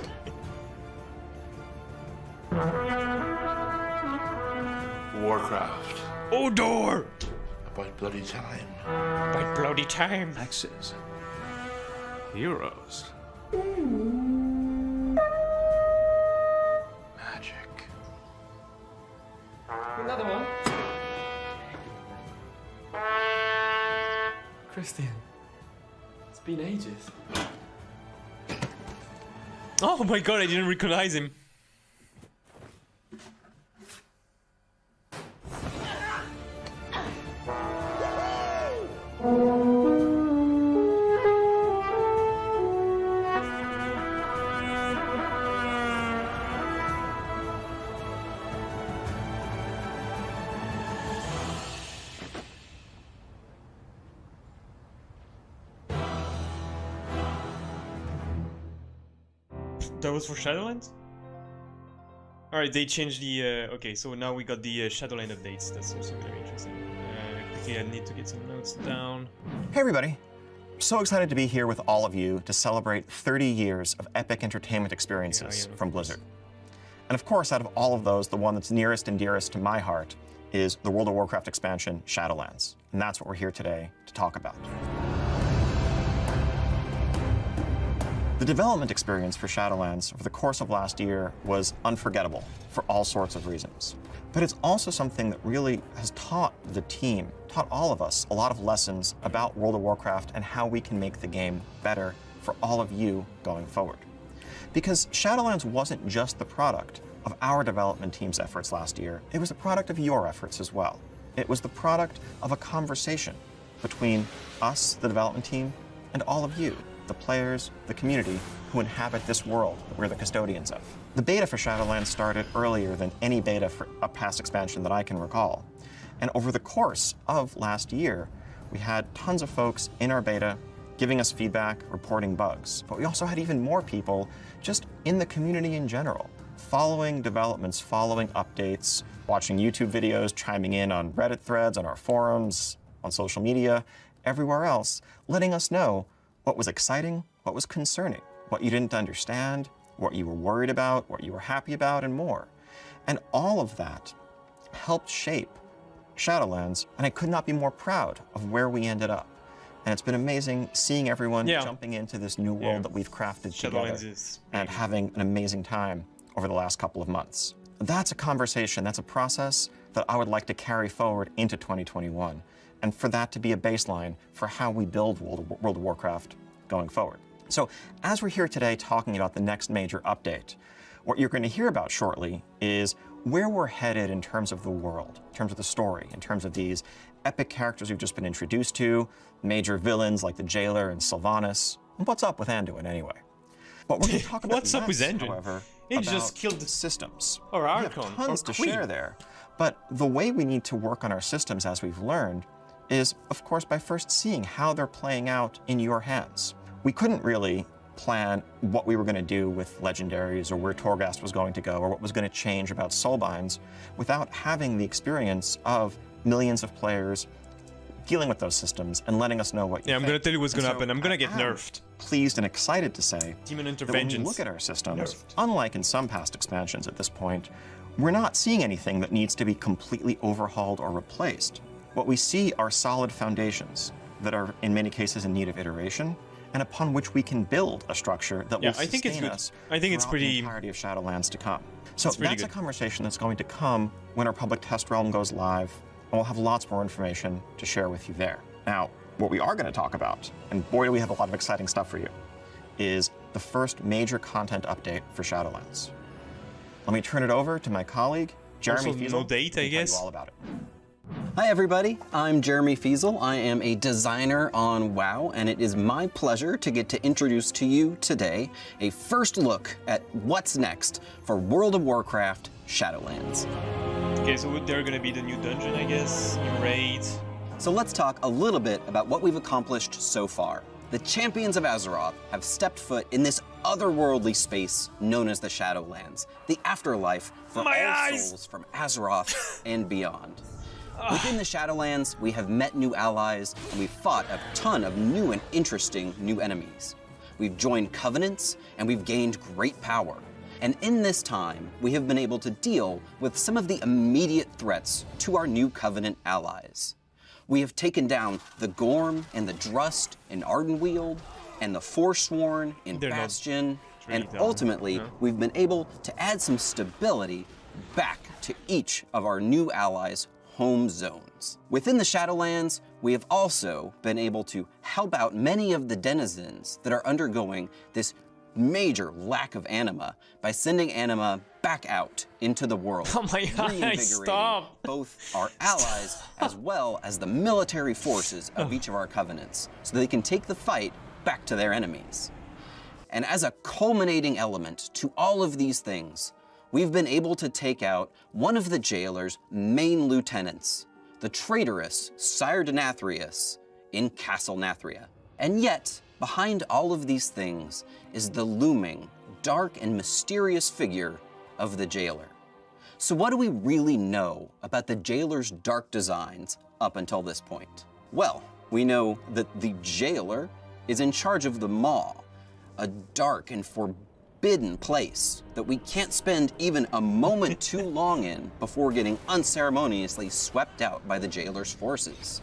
Warcraft. Odor! About bloody time. By bloody time. Hexes. Heroes. Magic. Another one. Christian. It's been ages. Oh my god, I didn't recognize him. That was for Shadowlands? Alright, they changed the... okay, so now we got the Shadowland updates. That's also very interesting. Quickly, I need to get some notes down. Hey everybody. So excited to be here with all of you to celebrate 30 years of epic entertainment experiences from Blizzard. And of course, out of all of those, the one that's nearest and dearest to my heart is the World of Warcraft expansion, Shadowlands. And that's what we're here today to talk about. The development experience for Shadowlands over the course of last year was unforgettable for all sorts of reasons. But it's also something that really has taught the team, taught all of us, a lot of lessons about World of Warcraft and how we can make the game better for all of you going forward. Because Shadowlands wasn't just the product of our development team's efforts last year, it was a product of your efforts as well. It was the product of a conversation between us, the development team, and all of you, the players, the community who inhabit this world that we're the custodians of. The beta for Shadowlands started earlier than any beta for a past expansion that I can recall. And over the course of last year, we had tons of folks in our beta giving us feedback, reporting bugs. But we also had even more people just in the community in general, following developments, following updates, watching YouTube videos, chiming in on Reddit threads, on our forums, on social media, everywhere else, letting us know what was exciting, what was concerning, what you didn't understand, what you were worried about, what you were happy about, and more. And all of that helped shape Shadowlands, and I could not be more proud of where we ended up. And it's been amazing seeing everyone jumping into this new world that we've crafted together and having an amazing time over the last couple of months. That's a conversation, that's a process that I would like to carry forward into 2021, and for that to be a baseline for how we build World of Warcraft going forward. So as we're here today talking about the next major update, what you're going to hear about shortly is where we're headed in terms of the world, in terms of the story, in terms of these epic characters we've just been introduced to, major villains like the Jailer and Sylvanas, and what's up with Anduin anyway. But we're going to talk about what's up with Anduin? However, he just killed the systems. Or we have Archon, tons or to Queen. share there, but the way we need to work on our systems, as we've learned, is, of course, by first seeing how they're playing out in your hands. We couldn't really plan what we were going to do with legendaries or where Torghast was going to go or what was going to change about soulbinds without having the experience of millions of players dealing with those systems and letting us know what you think. I'm going to tell you what's going to happen. I'm going to get nerfed. Pleased and excited to say Demon that when we Interventions. look at our systems, unlike in some past expansions at this point, we're not seeing anything that needs to be completely overhauled or replaced. What we see are solid foundations that are in many cases in need of iteration, and upon which we can build a structure that will sustain us throughout the entirety of Shadowlands to come. So that's a conversation that's going to come when our public test realm goes live, and we'll have lots more information to share with you there. Now, what we are going to talk about, and boy do we have a lot of exciting stuff for you, is the first major content update for Shadowlands. Let me turn it over to my colleague, Jeremy Fiesel, no date, I guess. To tell you all about it. Hi everybody, I'm Jeremy Fiesel. I am a designer on WoW, and it is my pleasure to get to introduce to you today a first look at what's next for World of Warcraft Shadowlands. Okay, so they're gonna be the new dungeon, I guess, new raid. So let's talk a little bit about what we've accomplished so far. The champions of Azeroth have stepped foot in this otherworldly space known as the Shadowlands, the afterlife for all souls from Azeroth and beyond. Within the Shadowlands, we have met new allies, and we've fought a ton of new and interesting new enemies. We've joined covenants, and we've gained great power. And in this time, we have been able to deal with some of the immediate threats to our new covenant allies. We have taken down the Gorm and the Drust in Ardenweald, and the Forsworn in Bastion, and ultimately, we've been able to add some stability back to each of our new allies' home zones. Within the Shadowlands, we have also been able to help out many of the denizens that are undergoing this major lack of anima by sending anima back out into the world, reinvigorating both our allies as well as the military forces of each of our covenants, so they can take the fight back to their enemies. And as a culminating element to all of these things, we've been able to take out one of the Jailer's main lieutenants, the traitorous Sire Denathrius in Castle Nathria. And yet, behind all of these things is the looming, dark and mysterious figure of the Jailer. So what do we really know about the Jailer's dark designs up until this point? Well, we know that the Jailer is in charge of the Maw, a dark and forbidden place that we can't spend even a moment too long in before getting unceremoniously swept out by the Jailer's forces.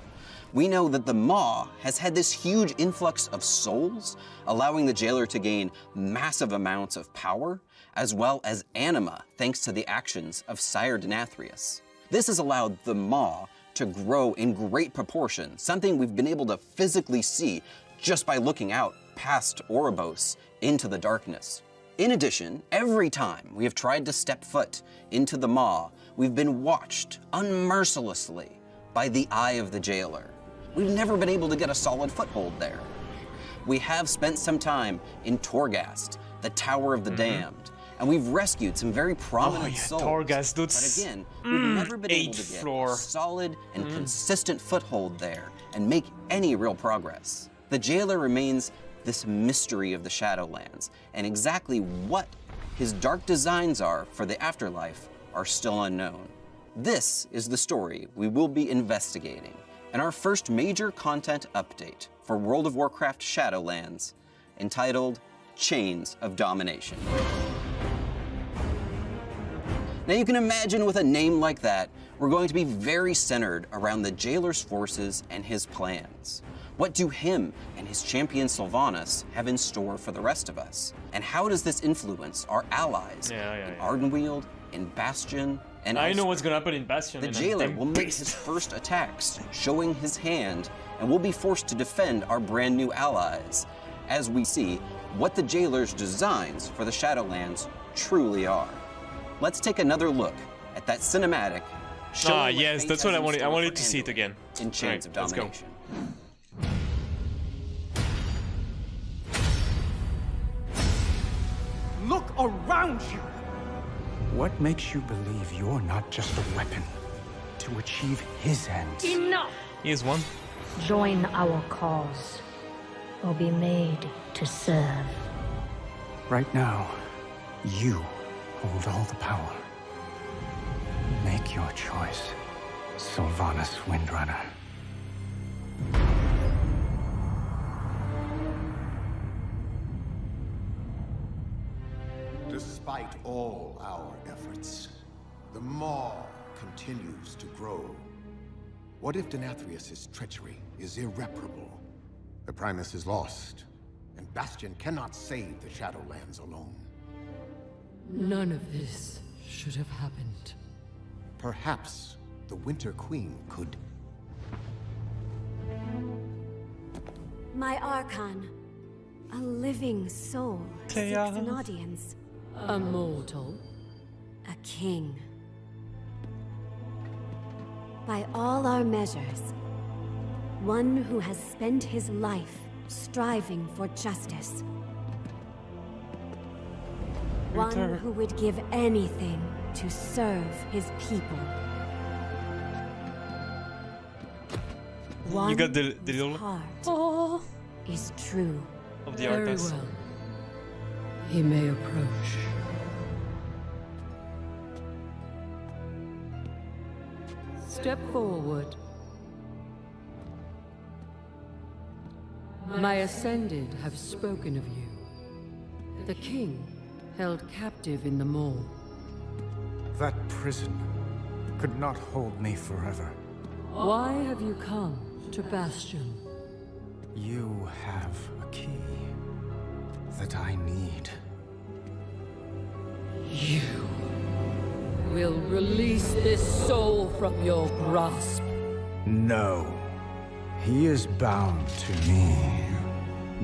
We know that the Maw has had this huge influx of souls, allowing the Jailer to gain massive amounts of power, as well as anima, thanks to the actions of Sire Denathrius. This has allowed the Maw to grow in great proportion, something we've been able to physically see just by looking out past Oribos into the darkness. In addition, every time we have tried to step foot into the Maw, we've been watched unmercilessly by the eye of the Jailer. We've never been able to get a solid foothold there. We have spent some time in Torghast, the Tower of the Damned, and we've rescued some very prominent souls. Torghast, but again, we've never been able to get a solid and consistent foothold there and make any real progress. The Jailer remains this mystery of the Shadowlands, and exactly what his dark designs are for the afterlife are still unknown. This is the story we will be investigating in our first major content update for World of Warcraft Shadowlands, entitled Chains of Domination. Now you can imagine with a name like that, we're going to be very centered around the Jailer's forces and his plans. What do him and his champion Sylvanas have in store for the rest of us? And how does this influence our allies in Ardenweald, in Bastion, and I know elsewhere? what's gonna happen in Bastion. The Jailer will make his first attacks, showing his hand, and we'll be forced to defend our brand new allies, as we see what the Jailer's designs for the Shadowlands truly are. Let's take another look at that cinematic. Ah, yes, that's what I wanted. I wanted to see it again. In Chains of Domination. Look around you! What makes you believe you're not just a weapon to achieve his ends? Enough! Here's one. Join our cause, or be made to serve. Right now, you hold all the power. Make your choice, Sylvanas Windrunner. Despite all our efforts, the Maw continues to grow. What if Denathrius' treachery is irreparable? The Primus is lost, and Bastion cannot save the Shadowlands alone. None of this should have happened. Perhaps the Winter Queen could... My Archon, a living soul, seeks an audience. A mortal? A king. By all our measures, one who has spent his life striving for justice. One who would give anything to serve his people. One You got the little heart is true. of the Very artist. well. He may approach. Step forward. My Ascended have spoken of you. The king held captive in the Maw. That prison could not hold me forever. Why have you come to Bastion? You have a key that I need. You will release this soul from your grasp. No. He is bound to me.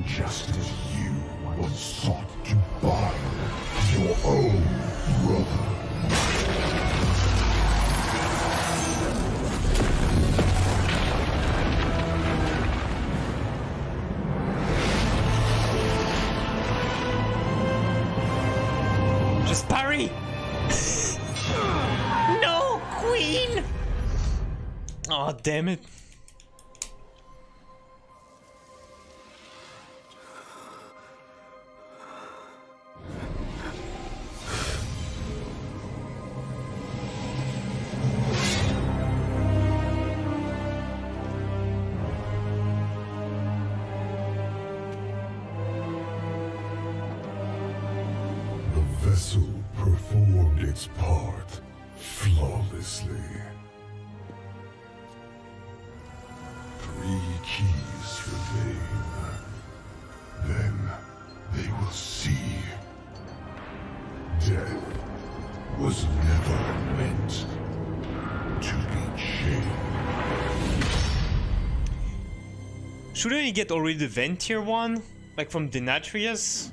Just as you once sought to bind your own brother. Just parry! No, Queen! Oh, damn it. vessel performed its part flawlessly. 3 keys remain. Then they will see. Death was never meant to be chained. Shouldn't you get already the vent tier 1? Like from Denatrius?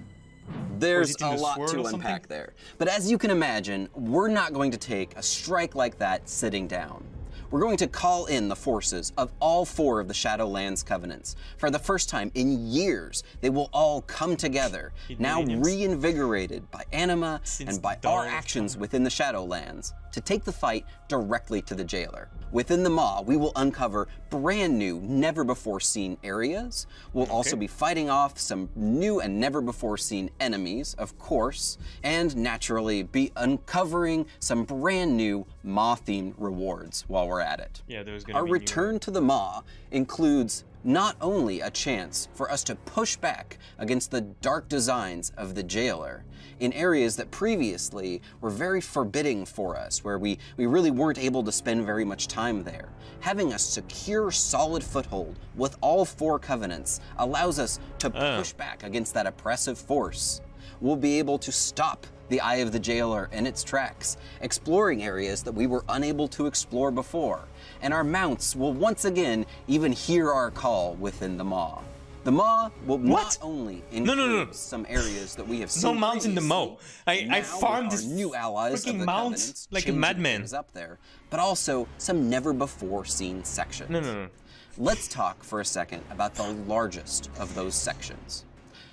There's a lot to unpack there. But as you can imagine, we're not going to take a strike like that sitting down. We're going to call in the forces of all 4 of the Shadowlands Covenants. For the first time in years, they will all come together, now reinvigorated by anima and by our actions within the Shadowlands, to take the fight directly to the jailer. Within the Maw, we will uncover brand new, never-before-seen areas. We'll also be fighting off some new and never-before-seen enemies, of course, and naturally be uncovering some brand new Maw-themed rewards while we're at it. Yeah, there's gonna Our be return to the Maw includes not only a chance for us to push back against the dark designs of the jailer in areas that previously were very forbidding for us, where we really weren't able to spend very much time there. Having a secure, solid foothold with all 4 covenants allows us to push back against that oppressive force. We'll be able to stop the Eye of the Jailer in its tracks, exploring areas that we were unable to explore before. And our mounts will once again even hear our call within the Maw. The Maw will not only include some areas that we have seen. No mounts in the Maw. I farmed this new allies of the mounts like a madman up there, but also some never before seen sections. No. Let's talk for a second about the largest of those sections.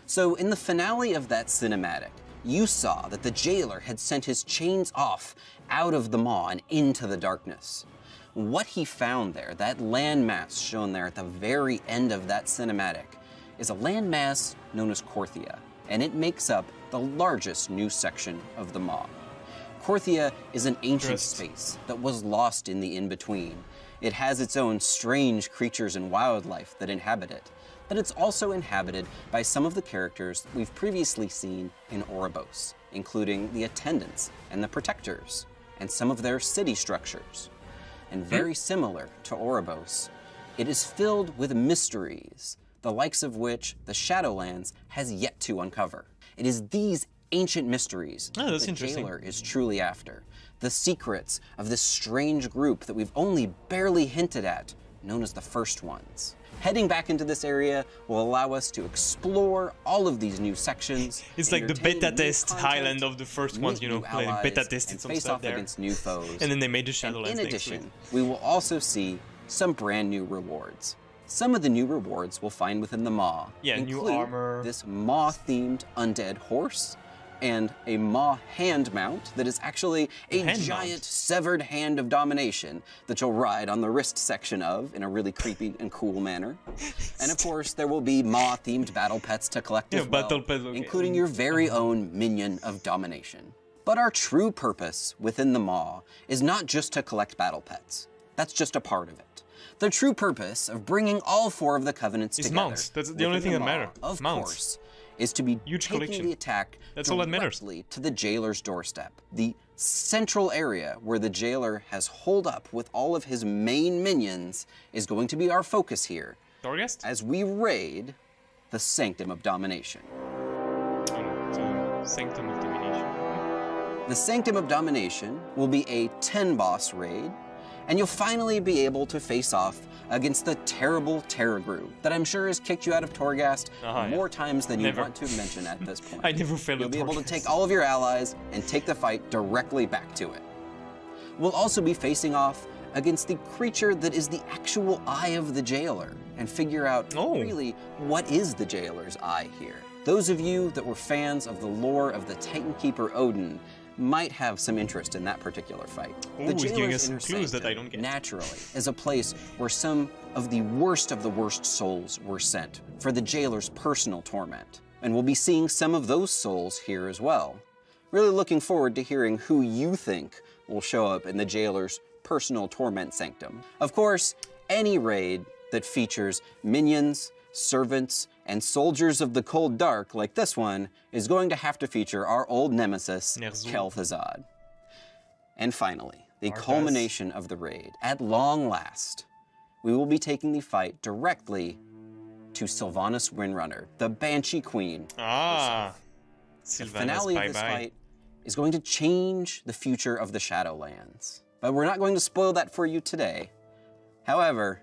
So in the finale of that cinematic, you saw that the jailer had sent his chains off out of the Maw and into the darkness. What he found there, that landmass shown there at the very end of that cinematic, is a landmass known as Korthia, and it makes up the largest new section of the Maw. Korthia is an ancient space that was lost in the in-between. It has its own strange creatures and wildlife that inhabit it, but it's also inhabited by some of the characters that we've previously seen in Oribos, including the Attendants and the Protectors, and some of their city structures. And very similar to Oribos, it is filled with mysteries, the likes of which the Shadowlands has yet to uncover. It is these ancient mysteries that the jailer is truly after, the secrets of this strange group that we've only barely hinted at, known as the First Ones. Heading back into this area will allow us to explore all of these new sections. It's like the beta test island of the first ones, you know, like beta tested some face stuff off there. against new foes. And then they made the Shadowlands. In addition, we will also see some brand new rewards. Some of the new rewards we'll find within the Maw include new armor, this Maw-themed undead horse, and a Maw hand mount that is actually a giant severed hand of domination that you'll ride on the wrist section of in a really creepy and cool manner. And of course, there will be Maw-themed battle pets to collect as well, including your very own minion of domination. But our true purpose within the Maw is not just to collect battle pets. That's just a part of it. The true purpose of bringing all 4 of the covenants together, mounts. That's the only thing that matters. Of course, is to be taking the attack directly to the jailer's doorstep. The central area where the jailer has holed up with all of his main minions is going to be our focus here as we raid the Sanctum of Domination. Sanctum of Domination. The Sanctum of Domination will be a 10-boss raid, and you'll finally be able to face off against the terrible Terragru that I'm sure has kicked you out of Torghast more times than you want to mention at this point. I never failed You'll be able to take all of your allies and take the fight directly back to it. We'll also be facing off against the creature that is the actual Eye of the Jailer and figure out really what is the Jailer's eye here. Those of you that were fans of the lore of the Titan Keeper Odin might have some interest in that particular fight. The he's giving us Jailer's some clues that I don't get. Naturally, is a place where some of the worst souls were sent for the Jailer's personal torment. And we'll be seeing some of those souls here as well. Really looking forward to hearing who you think will show up in the Jailer's personal torment sanctum. Of course, any raid that features minions, servants, And Soldiers of the Cold Dark, like this one, is going to have to feature our old nemesis, Kel'Thuzad. And finally, the culmination of the raid. At long last, we will be taking the fight directly to Sylvanas Windrunner, the Banshee Queen. Ah, the finale of this fight is going to change the future of the Shadowlands. But we're not going to spoil that for you today. However,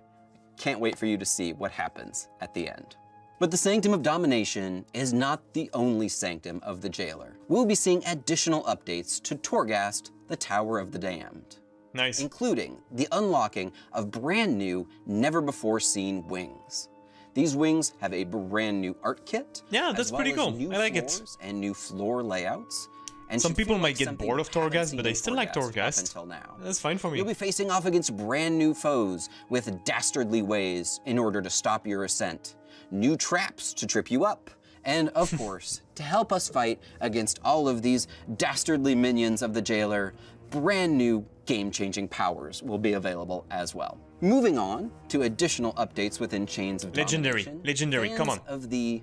can't wait for you to see what happens at the end. But the Sanctum of Domination is not the only sanctum of the Jailer. We'll be seeing additional updates to Torghast, the Tower of the Damned. Nice. Including the unlocking of brand new, never-before-seen wings. These wings have a brand new art kit. Yeah, that's pretty cool. I like it. And new floor layouts. And some people might get bored of Torghast, but I still like Torghast. Until now. That's fine for me. You'll be facing off against brand new foes with dastardly ways in order to stop your ascent. New traps to trip you up. And of course, to help us fight against all of these dastardly minions of the Jailer, brand new game-changing powers will be available as well. Moving on to additional updates within Chains of Domination. Legendary, come on. Of the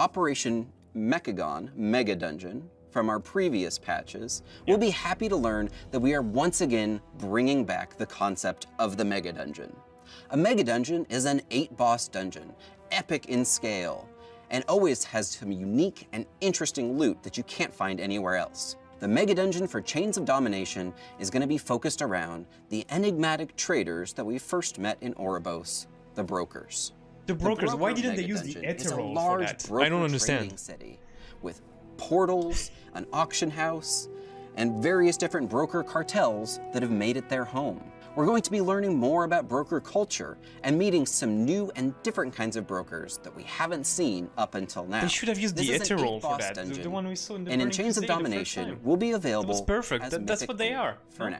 Operation Mechagon Mega Dungeon from our previous patches, we'll be happy to learn that we are once again bringing back the concept of the Mega Dungeon. A Mega Dungeon is an 8-boss dungeon, epic in scale, and always has some unique and interesting loot that you can't find anywhere else. The Mega Dungeon for Chains of Domination is going to be focused around the enigmatic traders that we first met in Oribos, the Brokers. The Brokers, why didn't they use the Eterol for that? I don't understand. City with portals, an auction house, and various different broker cartels that have made it their home. We're going to be learning more about broker culture and meeting some new and different kinds of brokers that we haven't seen up until now. They should have used the Eterol for that, the one we saw in the Burning Chains of Domination will be available. That was perfect. That's what they are for now.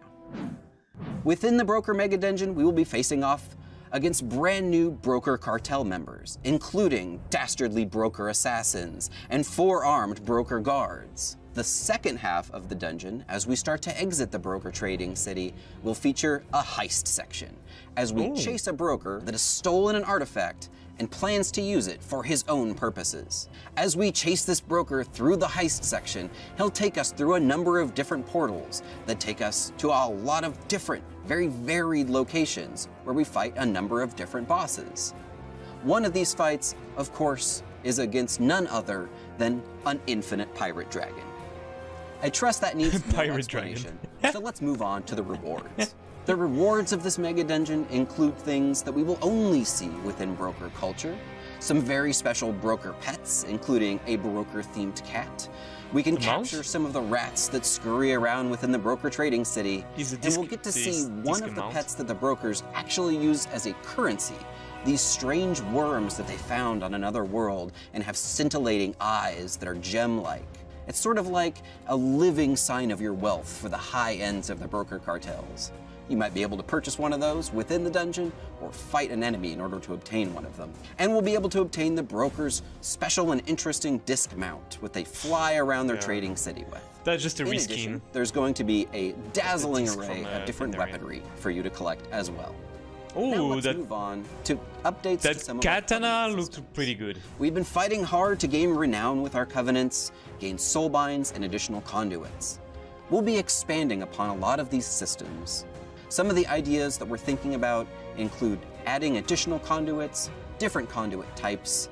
Within the Broker Mega Dungeon, we will be facing off against brand new broker cartel members, including dastardly broker assassins and 4-armed broker guards. The second half of the dungeon, as we start to exit the broker trading city, will feature a heist section, as we chase a broker that has stolen an artifact and plans to use it for his own purposes. As we chase this broker through the heist section, he'll take us through a number of different portals that take us to a lot of different, very varied locations where we fight a number of different bosses. One of these fights, of course, is against none other than an infinite pirate dragon. I trust that needs no explanation, so let's move on to the rewards. The rewards of this mega dungeon include things that we will only see within broker culture, some very special broker pets, including a broker-themed cat. We can capture some of the rats that scurry around within the broker trading city, and we'll get to see one of the pets that the brokers actually use as a currency, these strange worms that they found on another world and have scintillating eyes that are gem-like. It's sort of like a living sign of your wealth for the high ends of the broker cartels. You might be able to purchase one of those within the dungeon or fight an enemy in order to obtain one of them. And we'll be able to obtain the broker's special and interesting disc mount, what they fly around their trading city with. That's just a reskin. Addition, there's going to be a dazzling array of different weaponry for you to collect as well. Now let's move on to updates to some of our katana looked pretty good. We've been fighting hard to gain renown with our covenants, gain soulbinds, and additional conduits. We'll be expanding upon a lot of these systems. Some of the ideas that we're thinking about include adding additional conduits, different conduit types,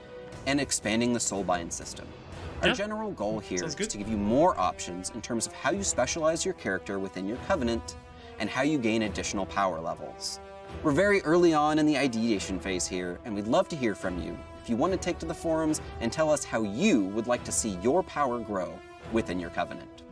and expanding the soulbind system. Our general goal here is to give you more options in terms of how you specialize your character within your covenant and how you gain additional power levels. We're very early on in the ideation phase here, and we'd love to hear from you if you want to take to the forums and tell us how you would like to see your power grow within your covenant.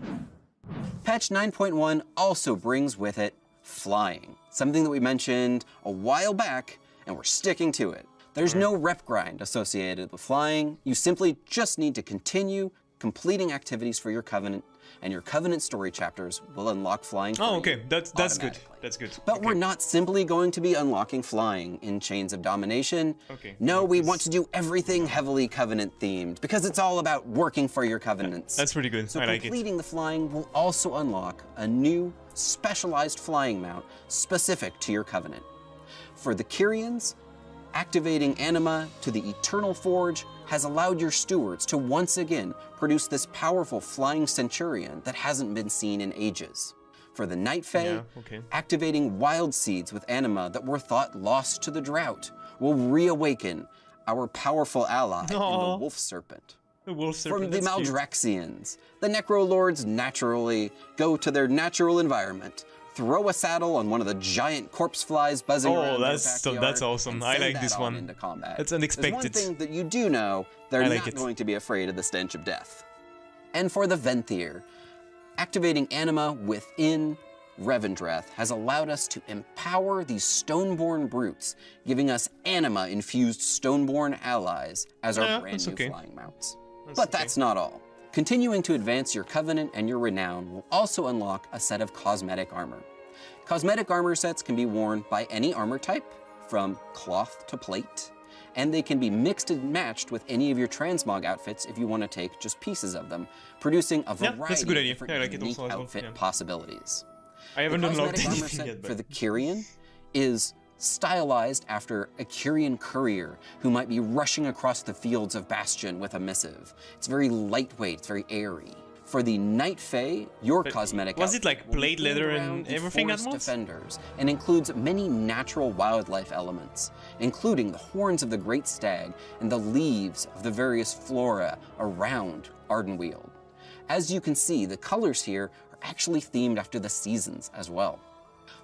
Patch 9.1 also brings with it flying, something that we mentioned a while back, and we're sticking to it. There's no rep grind associated with flying. You simply just need to continue completing activities for your covenant, and your covenant story chapters will unlock flying. Oh, okay, that's good. That's good. But we're not simply going to be unlocking flying in Chains of Domination. Okay. No, we want to do everything heavily covenant themed because it's all about working for your covenants. That's pretty good. So I like it. Completing the flying will also unlock a new specialized flying mount specific to your covenant. For the Kyrians, Activating Anima to the Eternal Forge has allowed your stewards to once again produce this powerful flying centurion that hasn't been seen in ages. For the Night Fae, activating Wild Seeds with Anima that were thought lost to the drought will reawaken our powerful ally in the Wolf Serpent. The Wolf Serpent, From the Maldraxians, the Necrolords naturally go to their natural environment, throw a saddle on one of the giant corpse flies buzzing around their backyard, that's awesome. I like this one. Into combat. That's unexpected. There's one thing that you do know, they're not going to be afraid of the stench of death. And for the Venthyr, activating Anima within Revendreth has allowed us to empower these Stoneborn brutes, giving us Anima-infused Stoneborn allies as our brand new flying mounts. But that's not all. Continuing to advance your Covenant and your Renown will also unlock a set of cosmetic armor. Cosmetic armor sets can be worn by any armor type, from cloth to plate, and they can be mixed and matched with any of your transmog outfits if you want to take just pieces of them, producing a variety of different unique outfit possibilities. I haven't unlocked anything anything yet, for the Kyrian is stylized after a Kyrian courier who might be rushing across the fields of Bastion with a missive. It's very lightweight, it's very airy. For the Night Fae, your cosmetic was it like plate leather and everything at once? Defenders, and includes many natural wildlife elements, including the horns of the great stag and the leaves of the various flora around Ardenweald. As you can see, the colors here are actually themed after the seasons as well.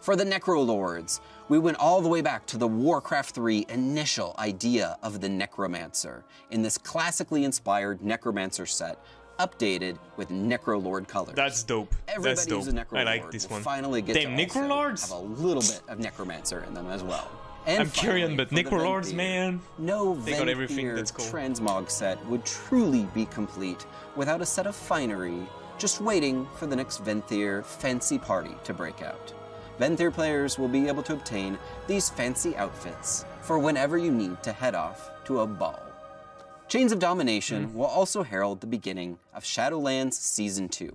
For the Necrolords, we went all the way back to the Warcraft 3 initial idea of the Necromancer in this classically inspired Necromancer set, updated with Necrolord colors. That's dope. Everybody who's a Necrolord I like this one. will finally get Damn, to Necrolords? have a little bit of Necromancer in them as well. And I'm Kyrian, but finally, for the Necrolords, Venthyr, man. No They got everything, Venthyr that's cool. transmog set would truly be complete without a set of finery, just waiting for the next Venthyr fancy party to break out. Venthyr players will be able to obtain these fancy outfits for whenever you need to head off to a ball. Chains of Domination will also herald the beginning of Shadowlands Season 2,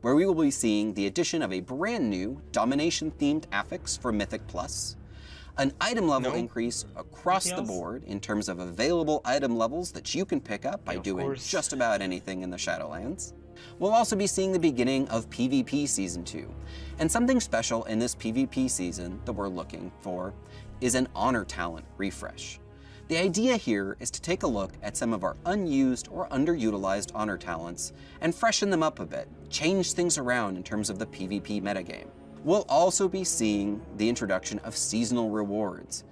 where we will be seeing the addition of a brand new Domination-themed affix for Mythic Plus, an item level increase across the board in terms of available item levels that you can pick up by doing just about anything in the Shadowlands. We'll also be seeing the beginning of PvP Season 2, and something special in this PvP season that we're looking for is an Honor Talent refresh. The idea here is to take a look at some of our unused or underutilized Honor Talents and freshen them up a bit, change things around in terms of the PvP metagame. We'll also be seeing the introduction of seasonal rewards.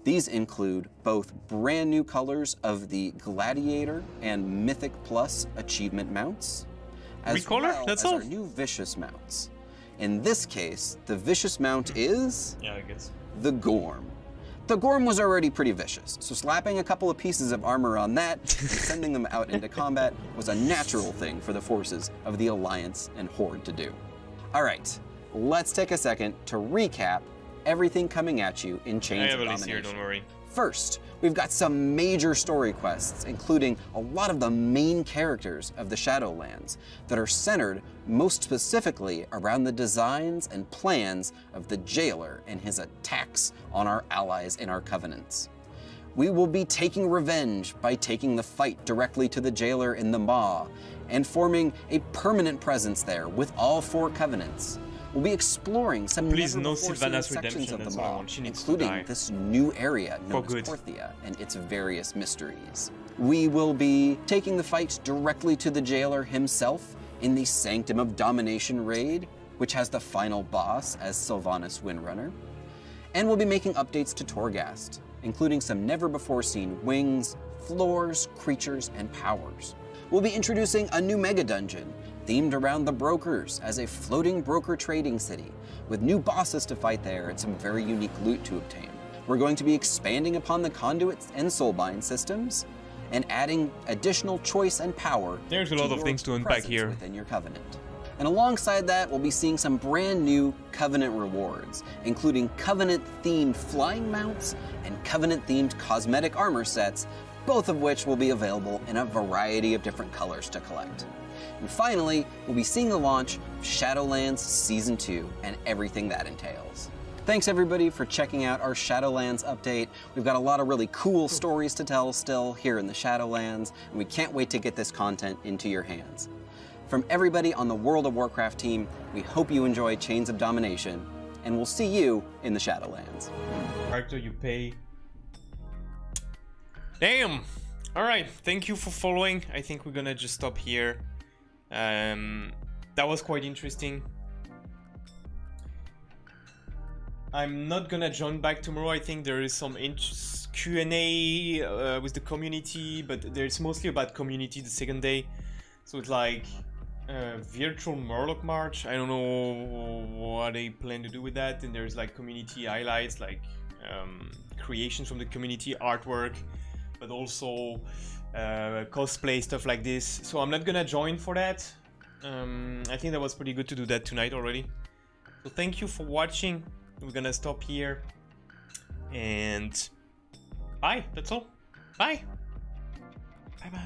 These include both brand new colors of the Gladiator and Mythic Plus achievement mounts, as well as our new Vicious mounts. In this case, the Vicious mount is the Gorm. The Gorm was already pretty vicious, so slapping a couple of pieces of armor on that and sending them out into combat was a natural thing for the forces of the Alliance and Horde to do. All right, let's take a second to recap everything coming at you in Chains of Domination. Here, don't worry. First, we've got some major story quests, including a lot of the main characters of the Shadowlands that are centered most specifically around the designs and plans of the Jailer and his attacks on our allies in our covenants. We will be taking revenge by taking the fight directly to the Jailer in the Maw and forming a permanent presence there with all 4 covenants. We'll be exploring some never-before-seen sections of the Maw, including this new area known as Porthia and its various mysteries. We will be taking the fight directly to the Jailer himself in the Sanctum of Domination raid, which has the final boss as Sylvanas Windrunner. And we'll be making updates to Torghast, including some never-before-seen wings, floors, creatures, and powers. We'll be introducing a new mega dungeon themed around the brokers as a floating broker trading city with new bosses to fight there and some very unique loot to obtain. We're going to be expanding upon the conduits and soulbind systems and adding additional choice and power. There's a lot of things to unpack here within your covenant. And alongside that, we'll be seeing some brand new Covenant rewards, including Covenant-themed flying mounts and Covenant-themed cosmetic armor sets, both of which will be available in a variety of different colors to collect. And finally, we'll be seeing the launch of Shadowlands Season 2 and everything that entails. Thanks everybody for checking out our Shadowlands update. We've got a lot of really cool stories to tell still here in the Shadowlands, and we can't wait to get this content into your hands. From everybody on the World of Warcraft team, we hope you enjoy Chains of Domination, and we'll see you in the Shadowlands. Character you pay. Damn! Alright, thank you for following. I think we're gonna just stop here. That was quite interesting. I'm not gonna join back tomorrow. I think there is some Q&A with the community, but there's mostly about community the second day. So it's like virtual Murloc March. I don't know what they plan to do with that. And there's like community highlights, like creations from the community, artwork, but also cosplay, stuff like this. So I'm not gonna join for that. I think that was pretty good to do that tonight already. So thank you for watching. We're gonna stop here. And bye, that's all. Bye. Bye bye.